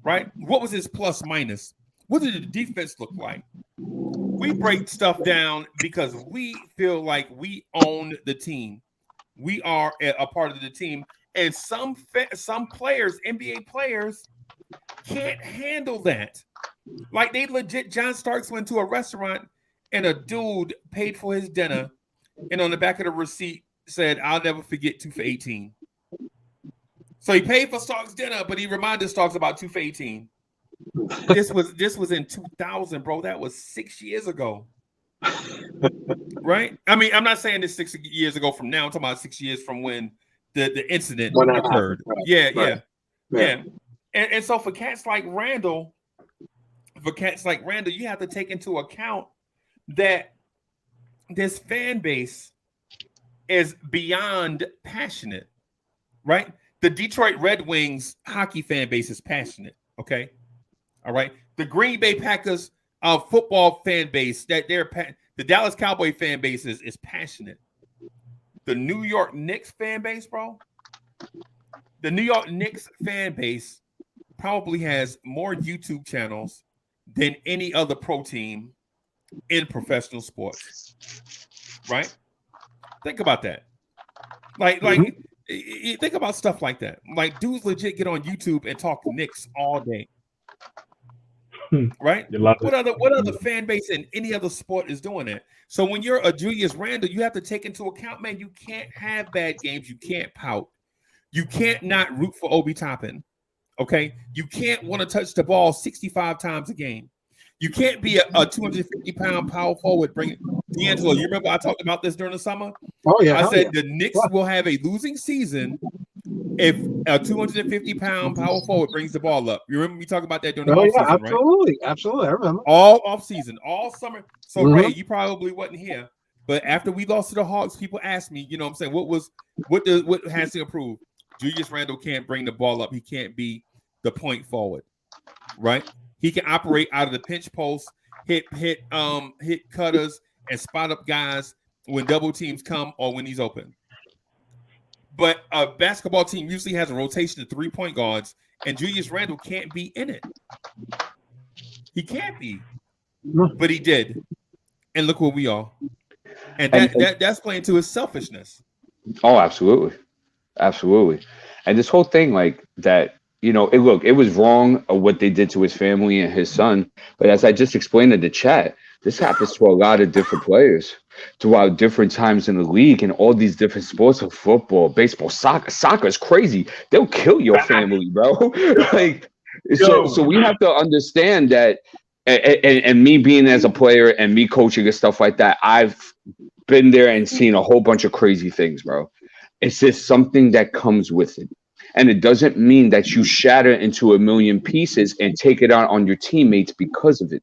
Right? What was his plus minus? What did the defense look like? We break stuff down because we feel like we own the team. We are a part of the team, and some players, NBA players, can't handle that. Like they legit. John Starks went to a restaurant and a dude paid for his dinner. And on the back of the receipt said, I'll never forget 2 for 18. So he paid for Starks' dinner, but he reminded Starks about 2 for 18. This was in 2000, bro. That was 6 years ago. Right? I mean, I'm not saying this 6 years ago from now. I'm talking about 6 years from when the incident occurred. Right. Yeah. And so for cats like Randle, you have to take into account that this fan base is beyond passionate, right? The Detroit Red Wings hockey fan base is passionate, okay? All right. The Green Bay Packers football fan base, the Dallas Cowboy fan base is passionate. The New York Knicks fan base, bro, the New York Knicks fan base probably has more YouTube channels than any other pro team in professional sports, right? Think about that. Like Think about stuff like that. Like dudes legit get on YouTube and talk Knicks all day. Right? What other fan base in any other sport is doing that? So when you're a Julius Randle, you have to take into account, man, you can't have bad games. You can't pout. You can't not root for Obi Toppin. Okay? You can't want to touch the ball 65 times a game. You can't be a 250-pound power forward. Bring D'Angelo. You remember I talked about this during the summer? Oh, yeah. I said the Knicks will have a losing season if a 250-pound power forward brings the ball up. You remember me talking about that during the offseason, absolutely, right? Absolutely. I remember. All offseason, all summer. So, Ray, you probably wasn't here. But after we lost to the Hawks, people asked me, you know what I'm saying, what has to improve? Julius Randle can't bring the ball up. He can't be the point forward, right? He can operate out of the pinch post, hit cutters, and spot up guys when double teams come or when he's open. But a basketball team usually has a rotation of 3-point guards, and Julius Randle can't be in it. He can't be, but he did, and look where we are. And that's playing to his selfishness. Oh, absolutely. And this whole thing like that, you know, it was wrong what they did to his family and his son. But as I just explained in the chat, this happens to a lot of different players throughout different times in the league and all these different sports of football, baseball, soccer. Soccer is crazy. They'll kill your family, bro. Like, so we have to understand that. And me being as a player and me coaching and stuff like that, I've been there and seen a whole bunch of crazy things, bro. It's just something that comes with it. And it doesn't mean that you shatter into a million pieces and take it out on your teammates because of it.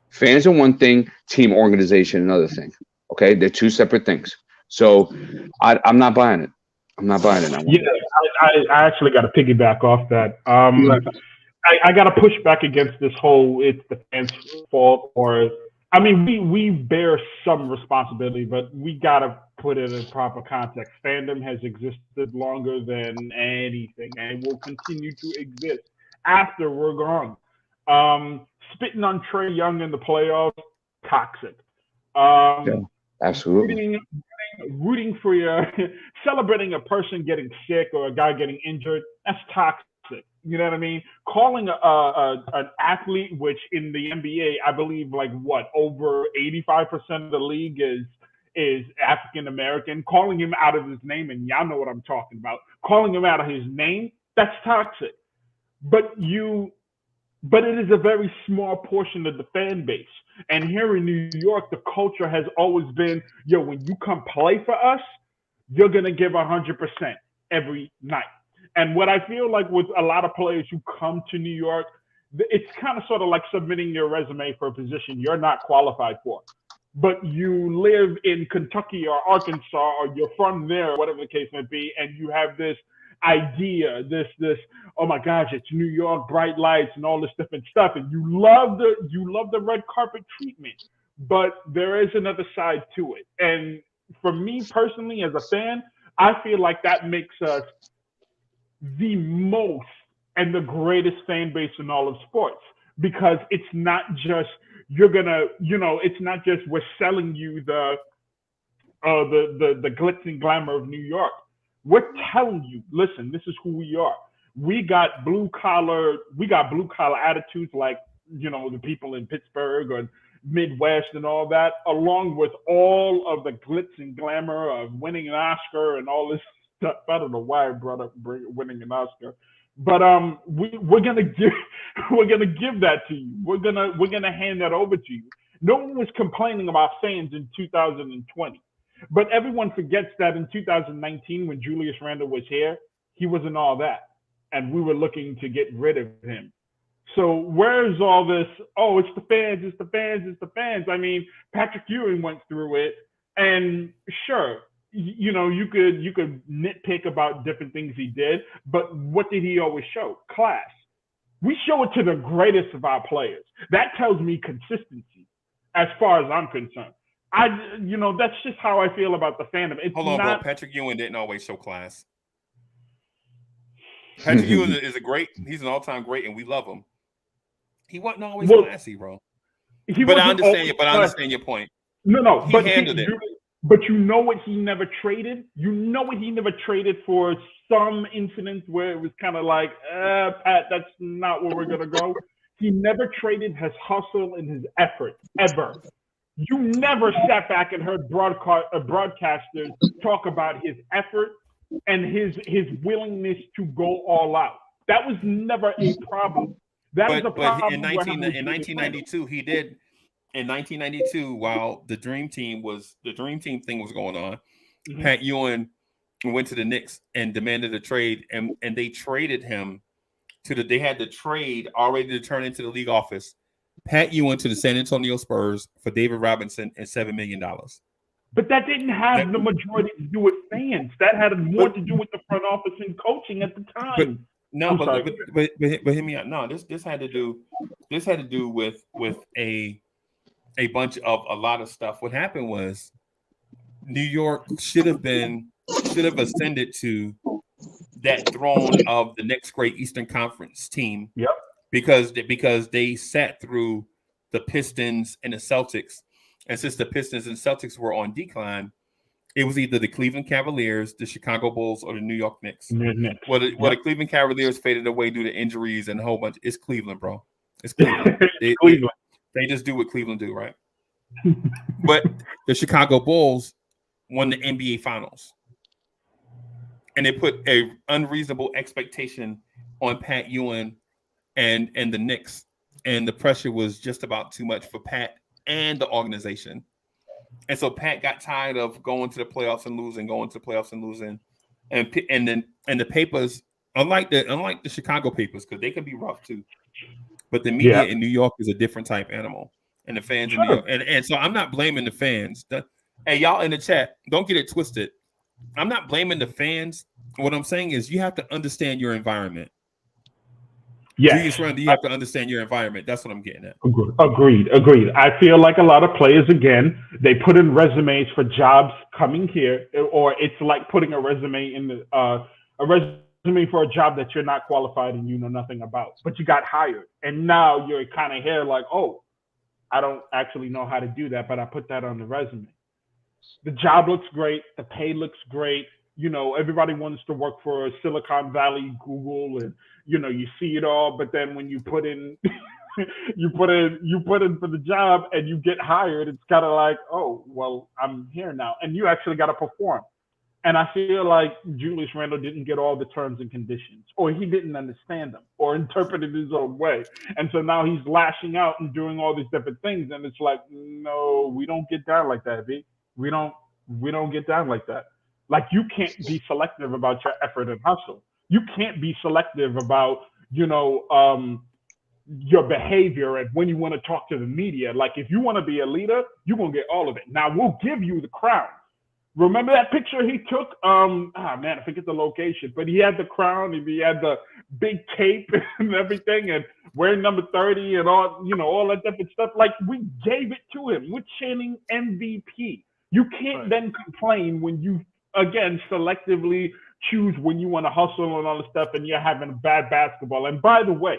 Fans are one thing, team organization another thing. Okay, they're two separate things. So I'm not buying it. I actually got to piggyback off that. I got to push back against this whole it's the fans' fault, or I mean, we bear some responsibility, but we got to put it in proper context. Fandom has existed longer than anything and will continue to exist after we're gone. Spitting on Trae Young in the playoffs, toxic. Yeah, absolutely. Rooting for your celebrating a person getting sick or a guy getting injured, that's toxic. You know what I mean? Calling an athlete, which in the NBA, I believe over 85% of the league is African American, calling him out of his name, and y'all know what I'm talking about, calling him out of his name, that's toxic. But it is a very small portion of the fan base. And here in New York, the culture has always been, when you come play for us, you're going to give 100% every night. And what I feel like with a lot of players who come to New York, it's kind of sort of like submitting your resume for a position you're not qualified for. But you live in Kentucky or Arkansas, or you're from there, whatever the case may be, and you have this idea, this oh my gosh, it's New York, bright lights and all this different stuff, and you love the red carpet treatment. But there is another side to it. And for me personally, as a fan, I feel like that makes us the most and the greatest fan base in all of sports, because it's not just it's not just we're selling you the glitz and glamour of New York. We're telling you, listen, this is who we are. We got blue collar attitudes like the people in Pittsburgh or Midwest and all that, along with all of the glitz and glamour of winning an Oscar and all this. I don't know why I brought up winning an Oscar, but we're gonna give that to you. We're gonna hand that over to you. No one was complaining about fans in 2020, but everyone forgets that in 2019, when Julius Randle was here, he wasn't all that, and we were looking to get rid of him. So where's all this? Oh, it's the fans. I mean, Patrick Ewing went through it, and sure. You could nitpick about different things he did, but what did he always show? Class. We show it to the greatest of our players. That tells me consistency, as far as I'm concerned. That's just how I feel about the fandom. Hold on, bro. Patrick Ewing didn't always show class. Patrick Ewing is he's an all-time great, and we love him. He wasn't always classy, bro. I understand your point. No, he handled it. But you know what he never traded? You know what he never traded for some incidents where it was kind of like, Pat, that's not where we're going to go. He never traded his hustle and his effort, ever. You never sat back and heard broadcasters talk about his effort and his willingness to go all out. That was never a problem. That is a problem. But in 1992, he did. In 1992, while the Dream Team thing was going on, Pat Ewing went to the Knicks and demanded a trade, and they traded him they had the trade already to turn into the league office. Pat Ewing to the San Antonio Spurs for David Robinson and $7 million. But that didn't have the majority to do with fans. That had more to do with the front office and coaching at the time. But hear me out. No, this had to do with a bunch of a lot of stuff. What happened was New York should have ascended to that throne of the next great Eastern Conference team. Yep. Because they sat through the Pistons and the Celtics. And since the Pistons and Celtics were on decline, it was either the Cleveland Cavaliers, the Chicago Bulls, or the New York Knicks. Well, the Cleveland Cavaliers faded away due to injuries and a whole bunch. It's Cleveland, bro. It's Cleveland. They just do what Cleveland do, right? But the Chicago Bulls won the NBA Finals. And they put a unreasonable expectation on Pat Ewing and the Knicks. And the pressure was just about too much for Pat and the organization. And so Pat got tired of going to the playoffs and losing, and the papers, unlike the Chicago papers, because they can be rough too, but the media in New York is a different type animal, and the fans in New York, and so I'm not blaming the fans. Hey, y'all in the chat, don't get it twisted. I'm not blaming the fans. What I'm saying is you have to understand your environment. Yeah, Julius Randle, you have to understand your environment. That's what I'm getting at. Agreed. I feel like a lot of players, again, they put in resumes for jobs coming here, or it's like putting a resume in a resume for a job that you're not qualified and you know nothing about, but you got hired, and now you're kind of here like, oh, I don't actually know how to do that, but I put that on the resume. The job looks great, the pay looks great. You know, everybody wants to work for Silicon Valley, Google, and you know, you see it all. But then when you put in, you put in for the job and you get hired, it's kind of like, oh, well, I'm here now, and you actually got to perform. And I feel like Julius Randle didn't get all the terms and conditions, or he didn't understand them, or interpret it his own way. And so now he's lashing out and doing all these different things, and it's like, no, we don't get down like that, B. We don't get down like that. Like, you can't be selective about your effort and hustle. You can't be selective about, you know, your behavior and when you want to talk to the media. Like, if you want to be a leader, you're going to get all of it. Now, we'll give you the crown. Remember that picture he took? I forget the location, but he had the crown and he had the big cape and everything and wearing number 30 and all, you know, all that different stuff. Like, we gave it to him. We're chanting MVP. You can't then complain when you, again, selectively choose when you want to hustle and all this stuff and you're having bad basketball. And by the way,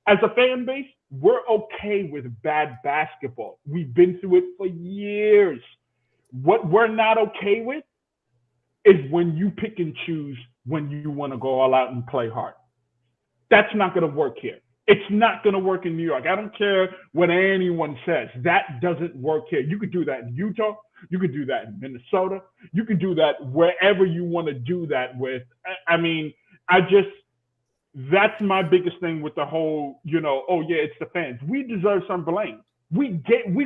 as a fan base, we're okay with bad basketball. We've been through it for years. What we're not okay with is when you pick and choose when you want to go all out and play hard. That's not going to work here. It's not going to work in New York. I don't care what anyone says. That doesn't work here. You could do that in Utah. You could do that in Minnesota. You could do that wherever you want to do that with. I mean, that's my biggest thing with the whole, you know, oh yeah, it's the fans. We deserve some blame. We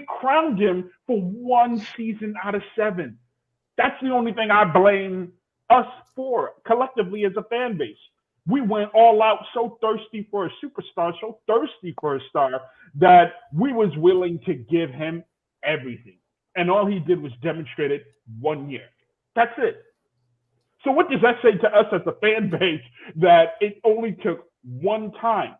crowned him for 1 season out of 7. That's the only thing I blame us for collectively as a fan base. We went all out, so thirsty for a superstar, so thirsty for a star that we was willing to give him everything. And all he did was demonstrate it 1 year. That's it. So what does that say to us as a fan base that it only took one time?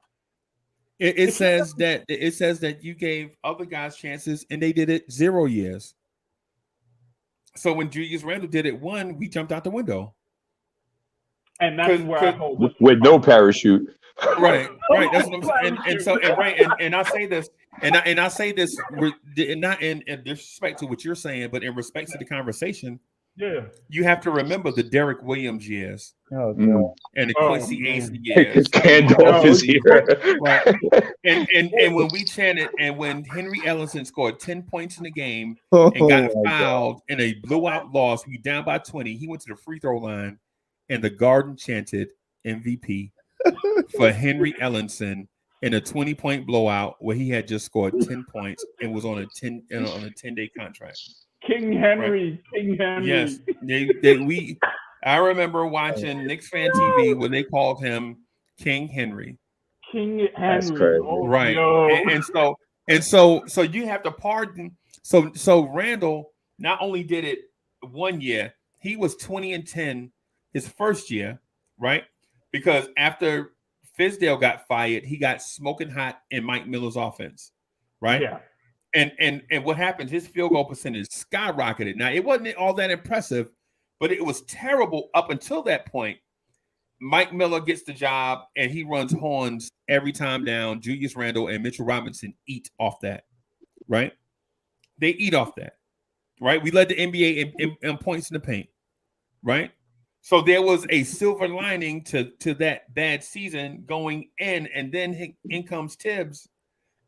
It says that you gave other guys chances and they did it 0 years. So when Julius Randle did it 1, we jumped out the window. And that's where I hold with no parachute. Right. That's what I'm saying. And I say this, and I say this not in disrespect to what you're saying, but in respect to the conversation. Yeah. You have to remember the Derek Williams years. Oh, God. And the Quincy Ace years. Gandalf is here. Right. And when we chanted, and when Henry Ellison scored 10 points in the game and got fouled in a blowout loss, we down by 20. He went to the free throw line, and the Garden chanted MVP for Henry Ellison in a 20-point blowout where he had just scored 10 points and was on a 10-day contract. King Henry. Yes, I remember watching Knicks fan TV when they called him King Henry. King Henry, That's crazy. Right? And so you have to pardon. So Randle not only did it one year, he was 20-10 his first year, right? Because after Fizdale got fired, he got smoking hot in Mike Miller's offense, right? Yeah. And what happened? His field goal percentage skyrocketed. Now, it wasn't all that impressive, but it was terrible up until that point. Mike Miller gets the job, and he runs horns every time down. Julius Randle and Mitchell Robinson eat off that, right? They eat off that, right? We led the NBA in points in the paint, right? So there was a silver lining to that bad season going in, and then in comes Tibbs,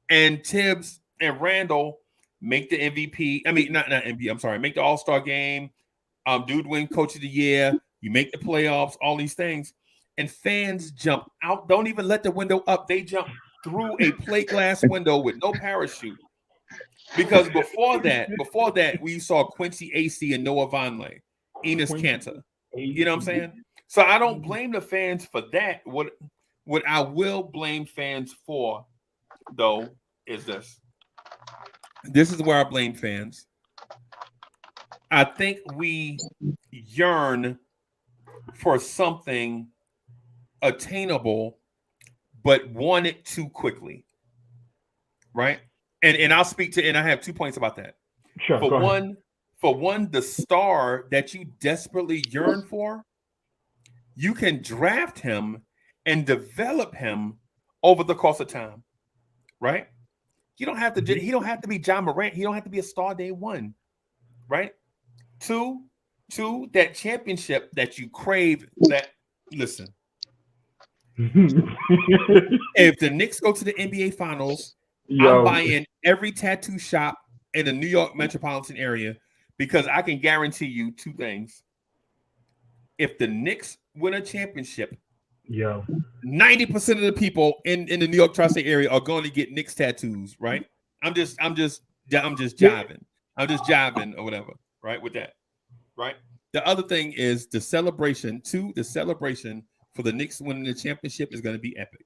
and Tibbs and Randle make the MVP. I mean, not MVP. I'm sorry. Make the All-Star game. Dude win Coach of the Year. You make the playoffs. All these things, and fans jump out. Don't even let the window up. They jump through a plate glass window with no parachute. Because before that, we saw Quincy AC and Noah Vonleh, Enos Kanter. You know what I'm saying? So I don't blame the fans for that. What I will blame fans for, though, is this. This is where I blame fans. I think we yearn for something attainable, but want it too quickly, right? And I'll speak to, and I have 2 points about that. Sure. For one, the star that you desperately yearn for, you can draft him and develop him over the course of time, right? He don't have to be John Morant. He don't have to be a star day one, right? Two, that championship that you crave. Listen, if the Knicks go to the NBA Finals, I'm buying every tattoo shop in the New York metropolitan area, because I can guarantee you two things. If the Knicks win a championship, 90% of the people in the New York tri-state area are going to get Knicks tattoos, right? I'm just jiving. I'm just jiving or whatever, right? With that, right? The other thing is the celebration. The celebration for the Knicks winning the championship is going to be epic.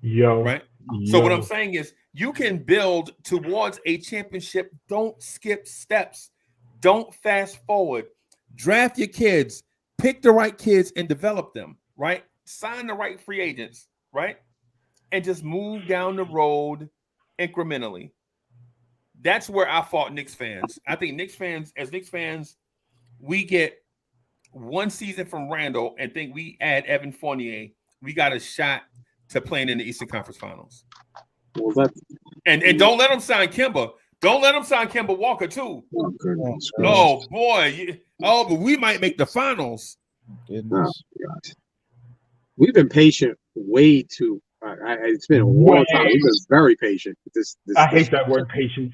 Right? So what I'm saying is you can build towards a championship. Don't skip steps. Don't fast forward. Draft your kids. Pick the right kids and develop them, right? Sign the right free agents, right? And just move down the road incrementally. That's where I fought Knicks fans. I think Knicks fans, we get one season from Randle and think we add Evan Fournier. We got a shot to playing in the Eastern Conference Finals. And don't let them sign Kemba. Don't let them sign Kemba Walker too. Oh boy. But we might make the finals. Goodness. We've been patient way too. It's been a long time. We've been very patient. I hate that word patient.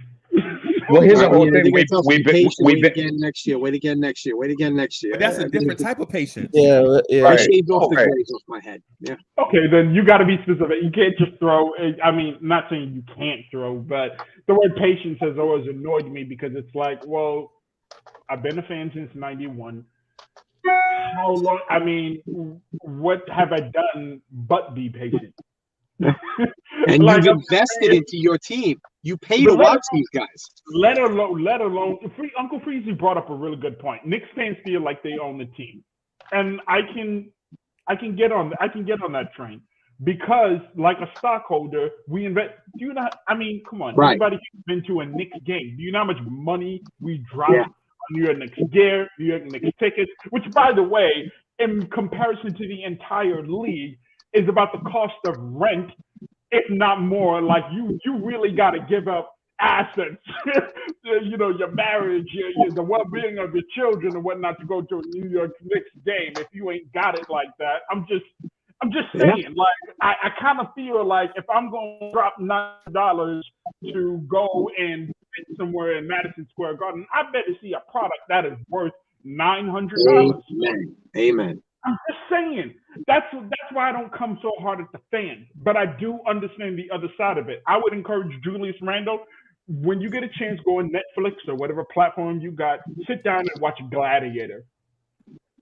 Well, here's the whole thing. Wait again next year. Wait again next year. Wait again next year. But that's a different type of patience. Yeah. I shaved off the grays off my head. Yeah. Okay, then you got to be specific. You can't just throw. I mean, not saying you can't throw, but the word patience has always annoyed me because it's like, well, I've been a fan since '91. How long? I mean, what have I done but be patient? And like, you've invested into your team. You pay to watch these guys. Let alone. Uncle Freezy brought up a really good point. Knicks fans feel like they own the team, and I can get on that train because, like a stockholder, we invest. Do you not? I mean, come on. Right. Everybody who's been to a Knicks game. Do you know how much money we drop on New York Knicks gear, New York Knicks tickets? Which, by the way, in comparison to the entire league, is about the cost of rent, if not more. Like you really got to give up assets, you know, your marriage, the well-being of your children and whatnot to go to a New York Knicks game. If you ain't got it like that, I'm just saying, like, I kind of feel like if I'm going to drop $9 to go and fit somewhere in Madison Square Garden, I better see a product that is worth $900. Amen. I'm just saying. That's why I don't come so hard at the fans. But I do understand the other side of it. I would encourage Julius Randle, when you get a chance, go on Netflix or whatever platform you got, sit down and watch Gladiator.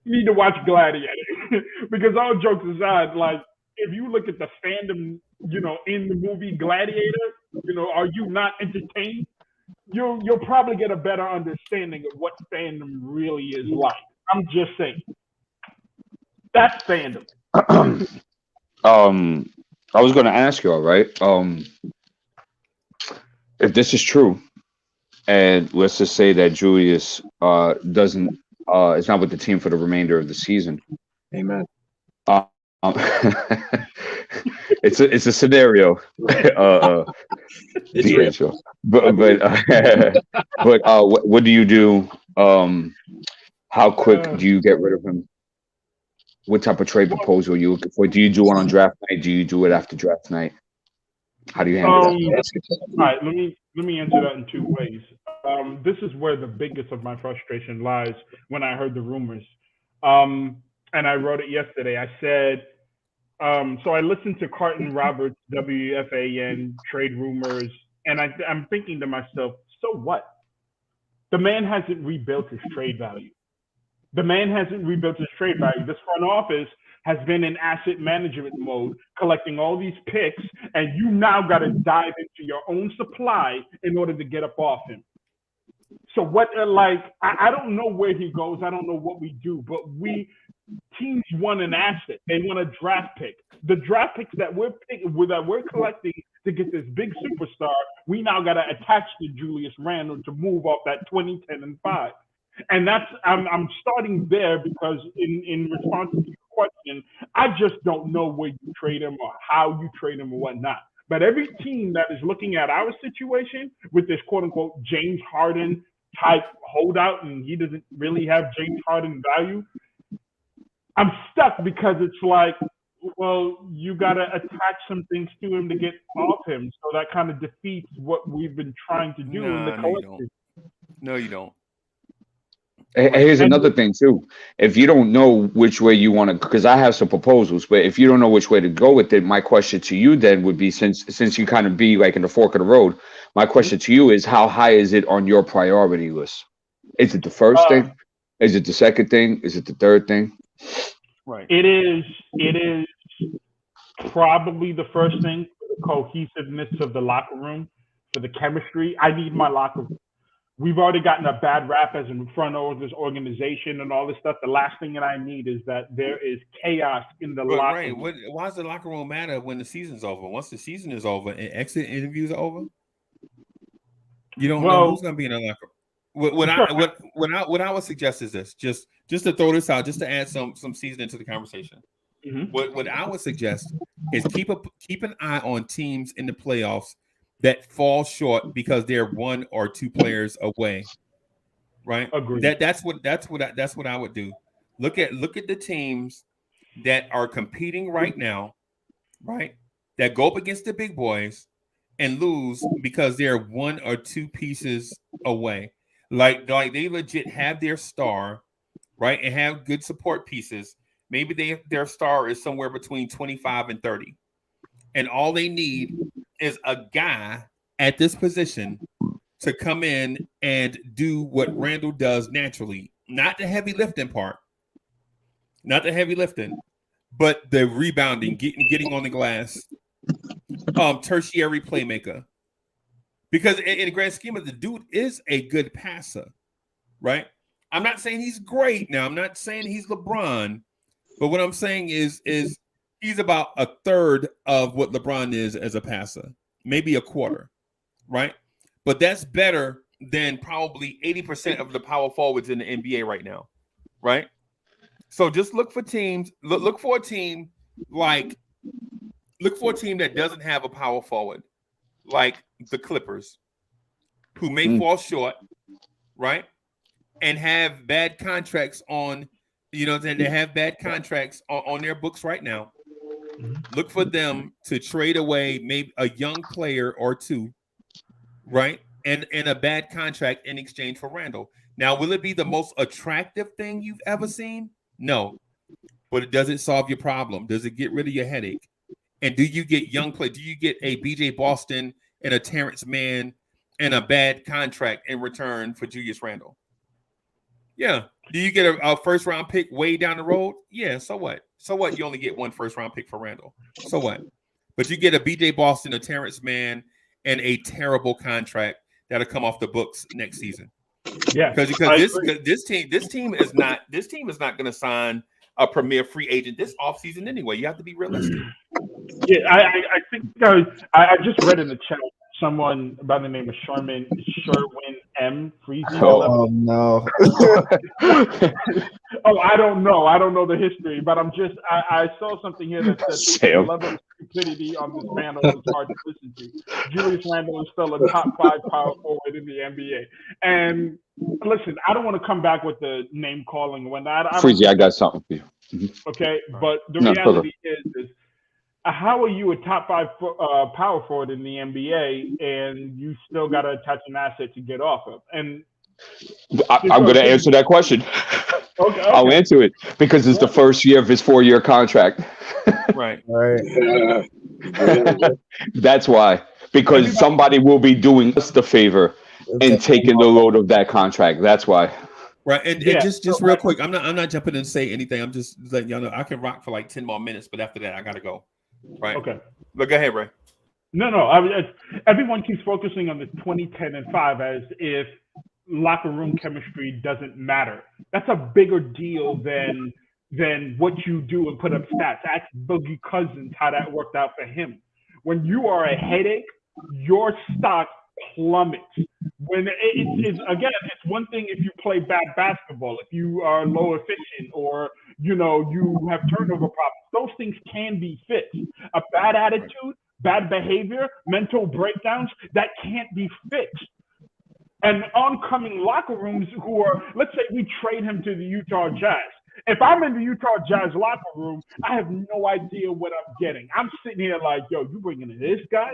You need to watch Gladiator. Because all jokes aside, like, if you look at the fandom, you know, in the movie Gladiator, you know, are you not entertained? You'll probably get a better understanding of what fandom really is like. I'm just saying. That's fandom. I was going to ask you, all right, if this is true, and let's just say that Julius doesn't is not with the team for the remainder of the season. Amen. It's a scenario. The answer, but what do you do? How quick do you get rid of him? What type of trade proposal are you looking for? Do you do it on draft night? Do you do it after draft night? How do you handle that? All right, let me answer that in two ways. This is where the biggest of my frustration lies when I heard the rumors. And I wrote it yesterday. I said, so I listened to Carton Roberts, WFAN, trade rumors, and I'm thinking to myself, so what? The man hasn't rebuilt his trade value. The man hasn't rebuilt his trade value. This front office has been in asset management mode, collecting all these picks, and you now got to dive into your own supply in order to get up off him. So what, I don't know where he goes. I don't know what we do, but teams want an asset. They want a draft pick. The draft picks that we're collecting to get this big superstar, we now got to attach to Julius Randle to move off that 20, 10, and 5. And I'm starting there because in response to your question, I just don't know where you trade him or how you trade him or whatnot. But every team that is looking at our situation with this quote unquote James Harden type holdout, and he doesn't really have James Harden value, I'm stuck because it's like, well, you got to attach some things to him to get off him. So that kind of defeats what we've been trying to do in the collective. No, you don't. Here's another thing too. If you don't know which way you want to, because I have some proposals, but if you don't know which way to go with it, my question to you then would be, since you kind of be like in the fork of the road, my question to you is, how high is it on your priority list? Is it the first thing? Is it the second thing? Is it the third thing? Right. It is probably the first thing, for the cohesiveness of the locker room, for the chemistry. I need my locker room. We've already gotten a bad rap as in front of this organization and all this stuff. The last thing that I need is that there is chaos in the locker room. Why does the locker room matter when the season's over? Once the season is over and exit interviews are over, you don't know who's going to be in the locker room. What I would suggest is this, just to throw this out, just to add some seasoning to the conversation. Mm-hmm. What I would suggest is keep an eye on teams in the playoffs that fall short because they're one or two players away, right? Agreed. That's what I would do. Look at the teams that are competing right now, right? That go up against the big boys and lose because they're one or two pieces away. Like they legit have their star, right, and have good support pieces. Maybe their star is somewhere between 25 and 30, and all they need is a guy at this position to come in and do what Randle does naturally. Not the heavy lifting part. Not the heavy lifting, but the rebounding, getting on the glass. Tertiary playmaker. Because in the grand scheme of the dude is a good passer, right? I'm not saying he's great now. I'm not saying he's LeBron. But what I'm saying is he's about a third of what LeBron is as a passer, maybe a quarter, right? But that's better than probably 80% of the power forwards in the NBA right now, right? So just look for teams. Look for a team like Look for a team that doesn't have a power forward, like the Clippers, who may fall short, right? And have bad contracts on, they have bad contracts on their books right now. Look for them to trade away maybe a young player or two, right? And a bad contract in exchange for Randle. Now, will it be the most attractive thing you've ever seen? No. But it doesn't solve your problem. Does it get rid of your headache? And do you get young play? Do you get a BJ Boston and a Terrence Mann and a bad contract in return for Julius Randle? Yeah. Do you get a first round pick way down the road? Yeah. So what? So what? You only get one first round pick for Randle. So what? But you get a BJ Boston, a Terrence Mann, and a terrible contract that'll come off the books next season. Yeah. Because this team is not going to sign a premier free agent this offseason anyway. You have to be realistic. Yeah, I think I just read in the chat someone by the name of Sherwin M. Freezy. Oh no. I don't know the history, but I saw something here that says the level of stupidity on this panel is hard to listen to. Julius Randle is still a top 5 power forward in the NBA. And listen, I don't want to come back with the name calling and whatnot. Freezy, I got something for you. Okay, but the reality is how are you a top 5 power forward in the NBA and you still got to attach an asset to get off of? And I'm going to answer that question. Okay. I'll answer it because it's the first year of his 4-year contract. Right. That's why. Because somebody will be doing us the favor and taking the load of that contract. That's why. Right, and just real quick, I'm not jumping in and say anything. I'm just letting y'all know I can rock for like 10 more minutes, but after that, I gotta go. Right. Okay. Look, go ahead, Ray. No. Everyone keeps focusing on the 2010 and 5 as if locker room chemistry doesn't matter. That's a bigger deal than what you do and put up stats. Ask Boogie Cousins how that worked out for him. When you are a headache, your stock plummets. When it's one thing if you play bad basketball, if you are low efficient or you have turnover problems, those things can be fixed. A bad attitude, bad behavior, mental breakdowns, that can't be fixed. And oncoming locker rooms who are, let's say we trade him to the Utah Jazz. If I'm in the Utah Jazz locker room, I have no idea what I'm getting. I'm sitting here like, yo, you bringing in this guy?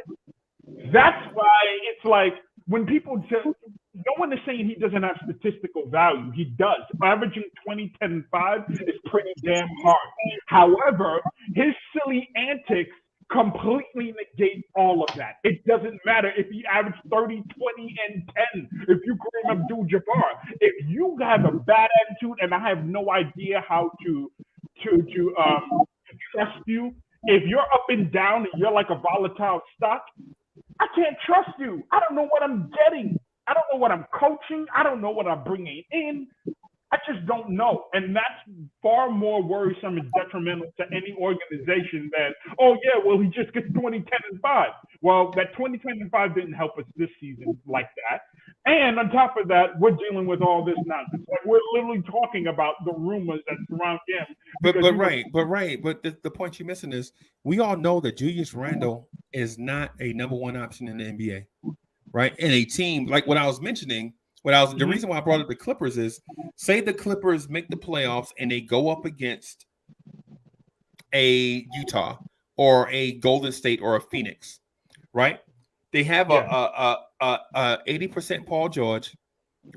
That's why it's like when people say, no one is saying he doesn't have statistical value. He does. Averaging 20, 10, and 5 is pretty damn hard. However, his silly antics completely negate all of that. It doesn't matter if he averaged 30, 20, and 10. If you Kareem Abdul-Jabbar, if you have a bad attitude and I have no idea how to trust you, if you're up and down and you're like a volatile stock, I can't trust you. I don't know what I'm getting. I don't know what I'm coaching. I don't know what I'm bringing in. I just don't know. And that's far more worrisome and detrimental to any organization than, he just gets 20, 10, and 5. Well, that 20, 10, and 5 didn't help us this season like that. And on top of that, we're dealing with all this nonsense. Like we're literally talking about the rumors that surround him. But the point you're missing is we all know that Julius Randle is not a number 1 option in the NBA, right? And a team like what I was mentioning. The reason why I brought up the Clippers is, say the Clippers make the playoffs and they go up against a Utah or a Golden State or a Phoenix, right? They have a 80% Paul George,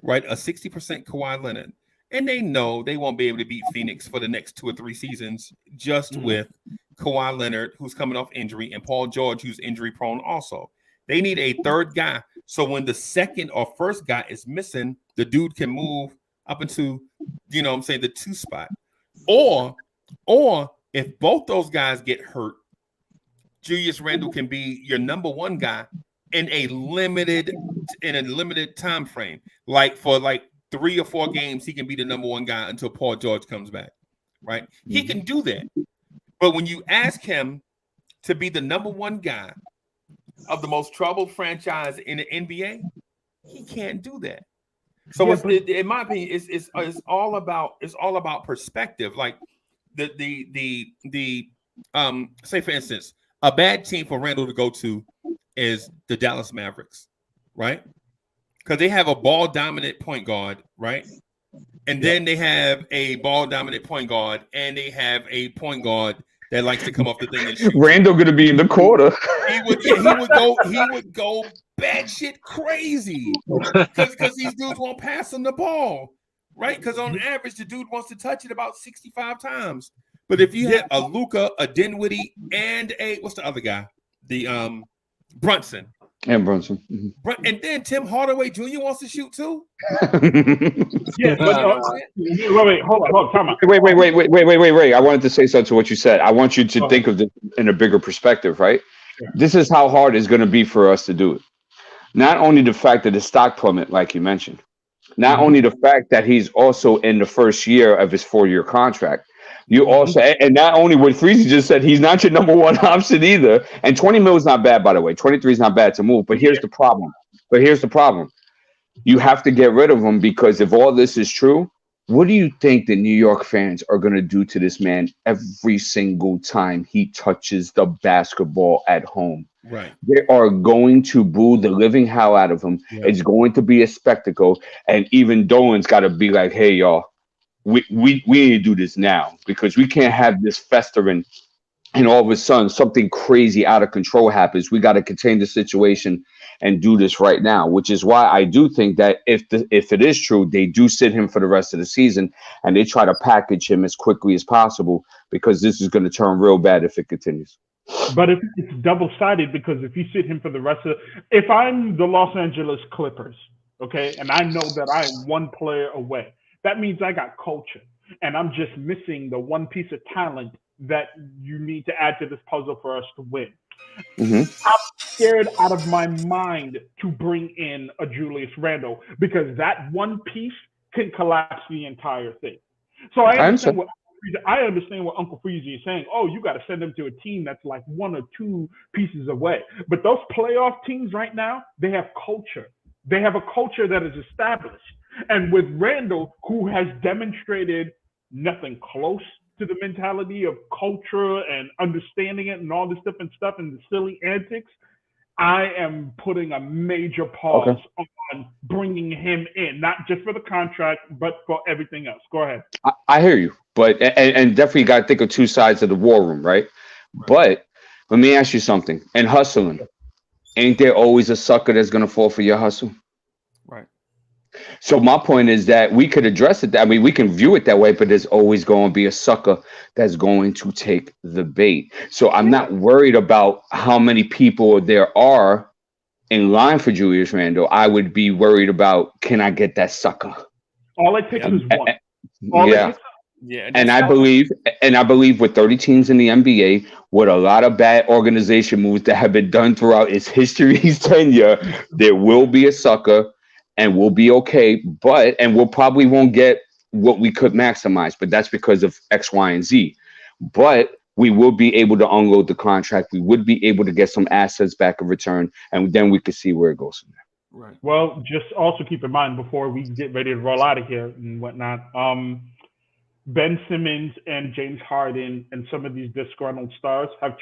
right? A 60% Kawhi Leonard, and they know they won't be able to beat Phoenix for the next 2 or 3 seasons just with Kawhi Leonard, who's coming off injury, and Paul George, who's injury prone also. They need a third guy. So when the second or first guy is missing, the dude can move up into, the 2 spot. Or if both those guys get hurt, Julius Randle can be your number 1 guy in a limited time frame. Like for 3 or 4 games, he can be the number 1 guy until Paul George comes back. Right? He can do that. But when you ask him to be the number 1 guy of the most troubled franchise in the NBA, he can't do that. So in my opinion, it's all about perspective. Like the say for instance, a bad team for Randle to go to is the Dallas Mavericks, right? Because they have a ball dominant point guard, right? And then they have a ball dominant point guard, and they have a point guard that likes to come off the thing and shoot. Randle gonna be in the quarter. He would go batshit crazy because these dudes won't pass him the ball, right? Because on average, the dude wants to touch it about 65 times. But if you have a Luka, a Dinwiddie, and a what's the other guy? The Brunson. And Brunson. Mm-hmm. And then Tim Hardaway Jr. wants to shoot too. Yeah, but wait, hold on, time out. Wait. I wanted to say something to what you said. I want you to think of this in a bigger perspective, right? Yeah. This is how hard it's going to be for us to do it. Not only the fact that the stock plummet, like you mentioned, not only the fact that he's also in the first year of his 4-year contract. You also, and not only what Freezy just said, he's not your number one option either. And 20 mil is not bad, by the way. 23 is not bad to move. But here's the problem. You have to get rid of him because if all this is true, what do you think the New York fans are going to do to this man every single time he touches the basketball at home? Right. They are going to boo the living hell out of him. Yeah. It's going to be a spectacle. And even Dolan's got to be like, hey, y'all. We need to do this now because we can't have this festering and all of a sudden something crazy out of control happens. We got to contain the situation and do this right now, which is why I do think that if it is true, they do sit him for the rest of the season and they try to package him as quickly as possible because this is going to turn real bad if it continues. But if it's double-sided because if you sit him for the rest of if I'm the Los Angeles Clippers, okay, and I know that I am one player away, that means I got culture, and I'm just missing the one piece of talent that you need to add to this puzzle for us to win. I'm scared out of my mind to bring in a Julius Randle because that one piece can collapse the entire thing. So I understand what Uncle Freezy is saying. Oh, you got to send them to a team that's like 1 or 2 pieces away. But those playoff teams right now, they have culture. They have a culture that is established. And with Randle, who has demonstrated nothing close to the mentality of culture and understanding it and all this different stuff and the silly antics, I am putting a major pause on bringing him in, not just for the contract, but for everything else. Go ahead. I hear you, but and definitely got to think of 2 sides of the war room, right? But let me ask you something. In hustling, ain't there always a sucker that's going to fall for your hustle? Right. So my point is that we could address it. I mean, we can view it that way, but there's always going to be a sucker that's going to take the bait. So I'm not worried about how many people there are in line for Julius Randle. I would be worried about, can I get that sucker? All it takes is one. And I believe with 30 teams in the NBA, with a lot of bad organization moves that have been done throughout its history's tenure, there will be a sucker. And we'll be okay, and we'll probably won't get what we could maximize, but that's because of X, Y, and Z. But we will be able to unload the contract. We would be able to get some assets back in return, and then we could see where it goes from there. Right. Well, just also keep in mind before we get ready to roll out of here and whatnot, Ben Simmons and James Harden and some of these disgruntled stars have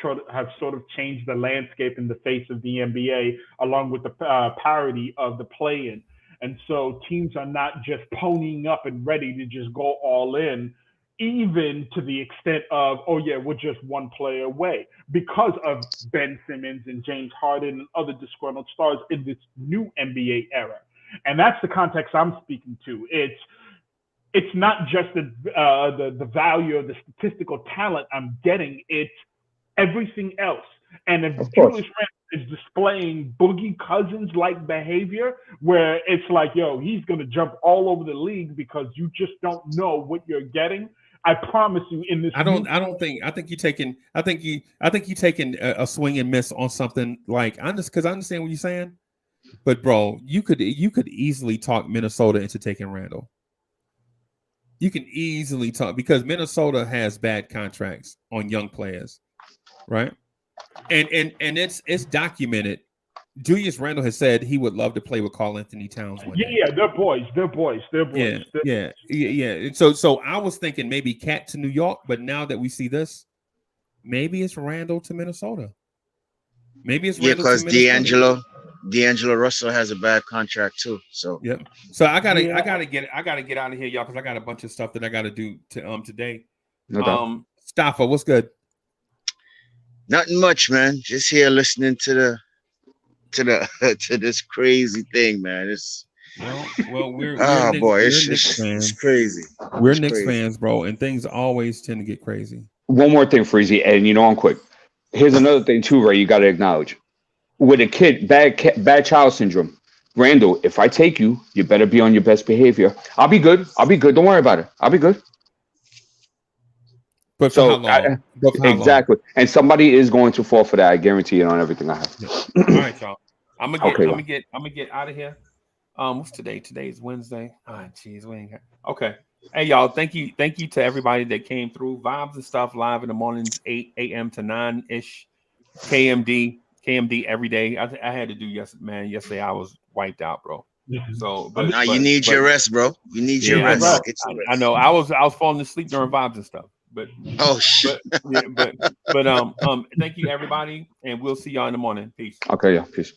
sort of changed the landscape in the face of the NBA, along with the parity of the play-in. And so teams are not just ponying up and ready to just go all in, even to the extent of, oh yeah, we're just one player away, because of Ben Simmons and James Harden and other disgruntled stars in this new NBA era. And that's the context I'm speaking to. It's not just the value of the statistical talent I'm getting, it's everything else. And if Julius Randle is displaying Boogie Cousins-like behavior, where it's like, yo, he's going to jump all over the league because you just don't know what you're getting. I promise you, in this, I think you're taking a swing and miss on something like, because I understand what you're saying, but bro, you could easily talk Minnesota into taking Randle. You can easily talk, because Minnesota has bad contracts on young players, right? And it's documented. Julius Randle has said he would love to play with Karl Anthony Towns one day. Yeah, they're boys. Yeah. So I was thinking maybe Cat to New York, but now that we see this, maybe it's Randle to Minnesota. Maybe it's Yeah, Randle to because D'Angelo Russell has a bad contract too. So yep. So I gotta get out of here, y'all, because I got a bunch of stuff that I gotta do to today. No doubt. Staffa, what's good? nothing much, man. Just here listening to this crazy thing, man. It's we're it's crazy. We're Knicks fans, bro, and things always tend to get crazy. One more thing, Freezy, and I'm quick. Here's another thing too, Ray. You got to acknowledge with a kid, bad child syndrome. Randle, if I take you, you better be on your best behavior. I'll be good. Don't worry about it. I'll be good. But for how long? Exactly. And somebody is going to fall for that. I guarantee it on everything I have. Yeah. All right, y'all. I'm gonna get out of here. What's today? Today is Wednesday. Jeez, we ain't got. Okay. Hey, y'all. Thank you to everybody that came through. Vibes and stuff live in the mornings, 8 a.m. to 9-ish. KMD every day. I had to do yesterday I was wiped out, bro. So you need your rest, bro. You need your rest. I know. I was falling asleep during vibes and stuff. But shit. But thank you everybody, and we'll see y'all in the morning. Peace. Okay, yeah, peace.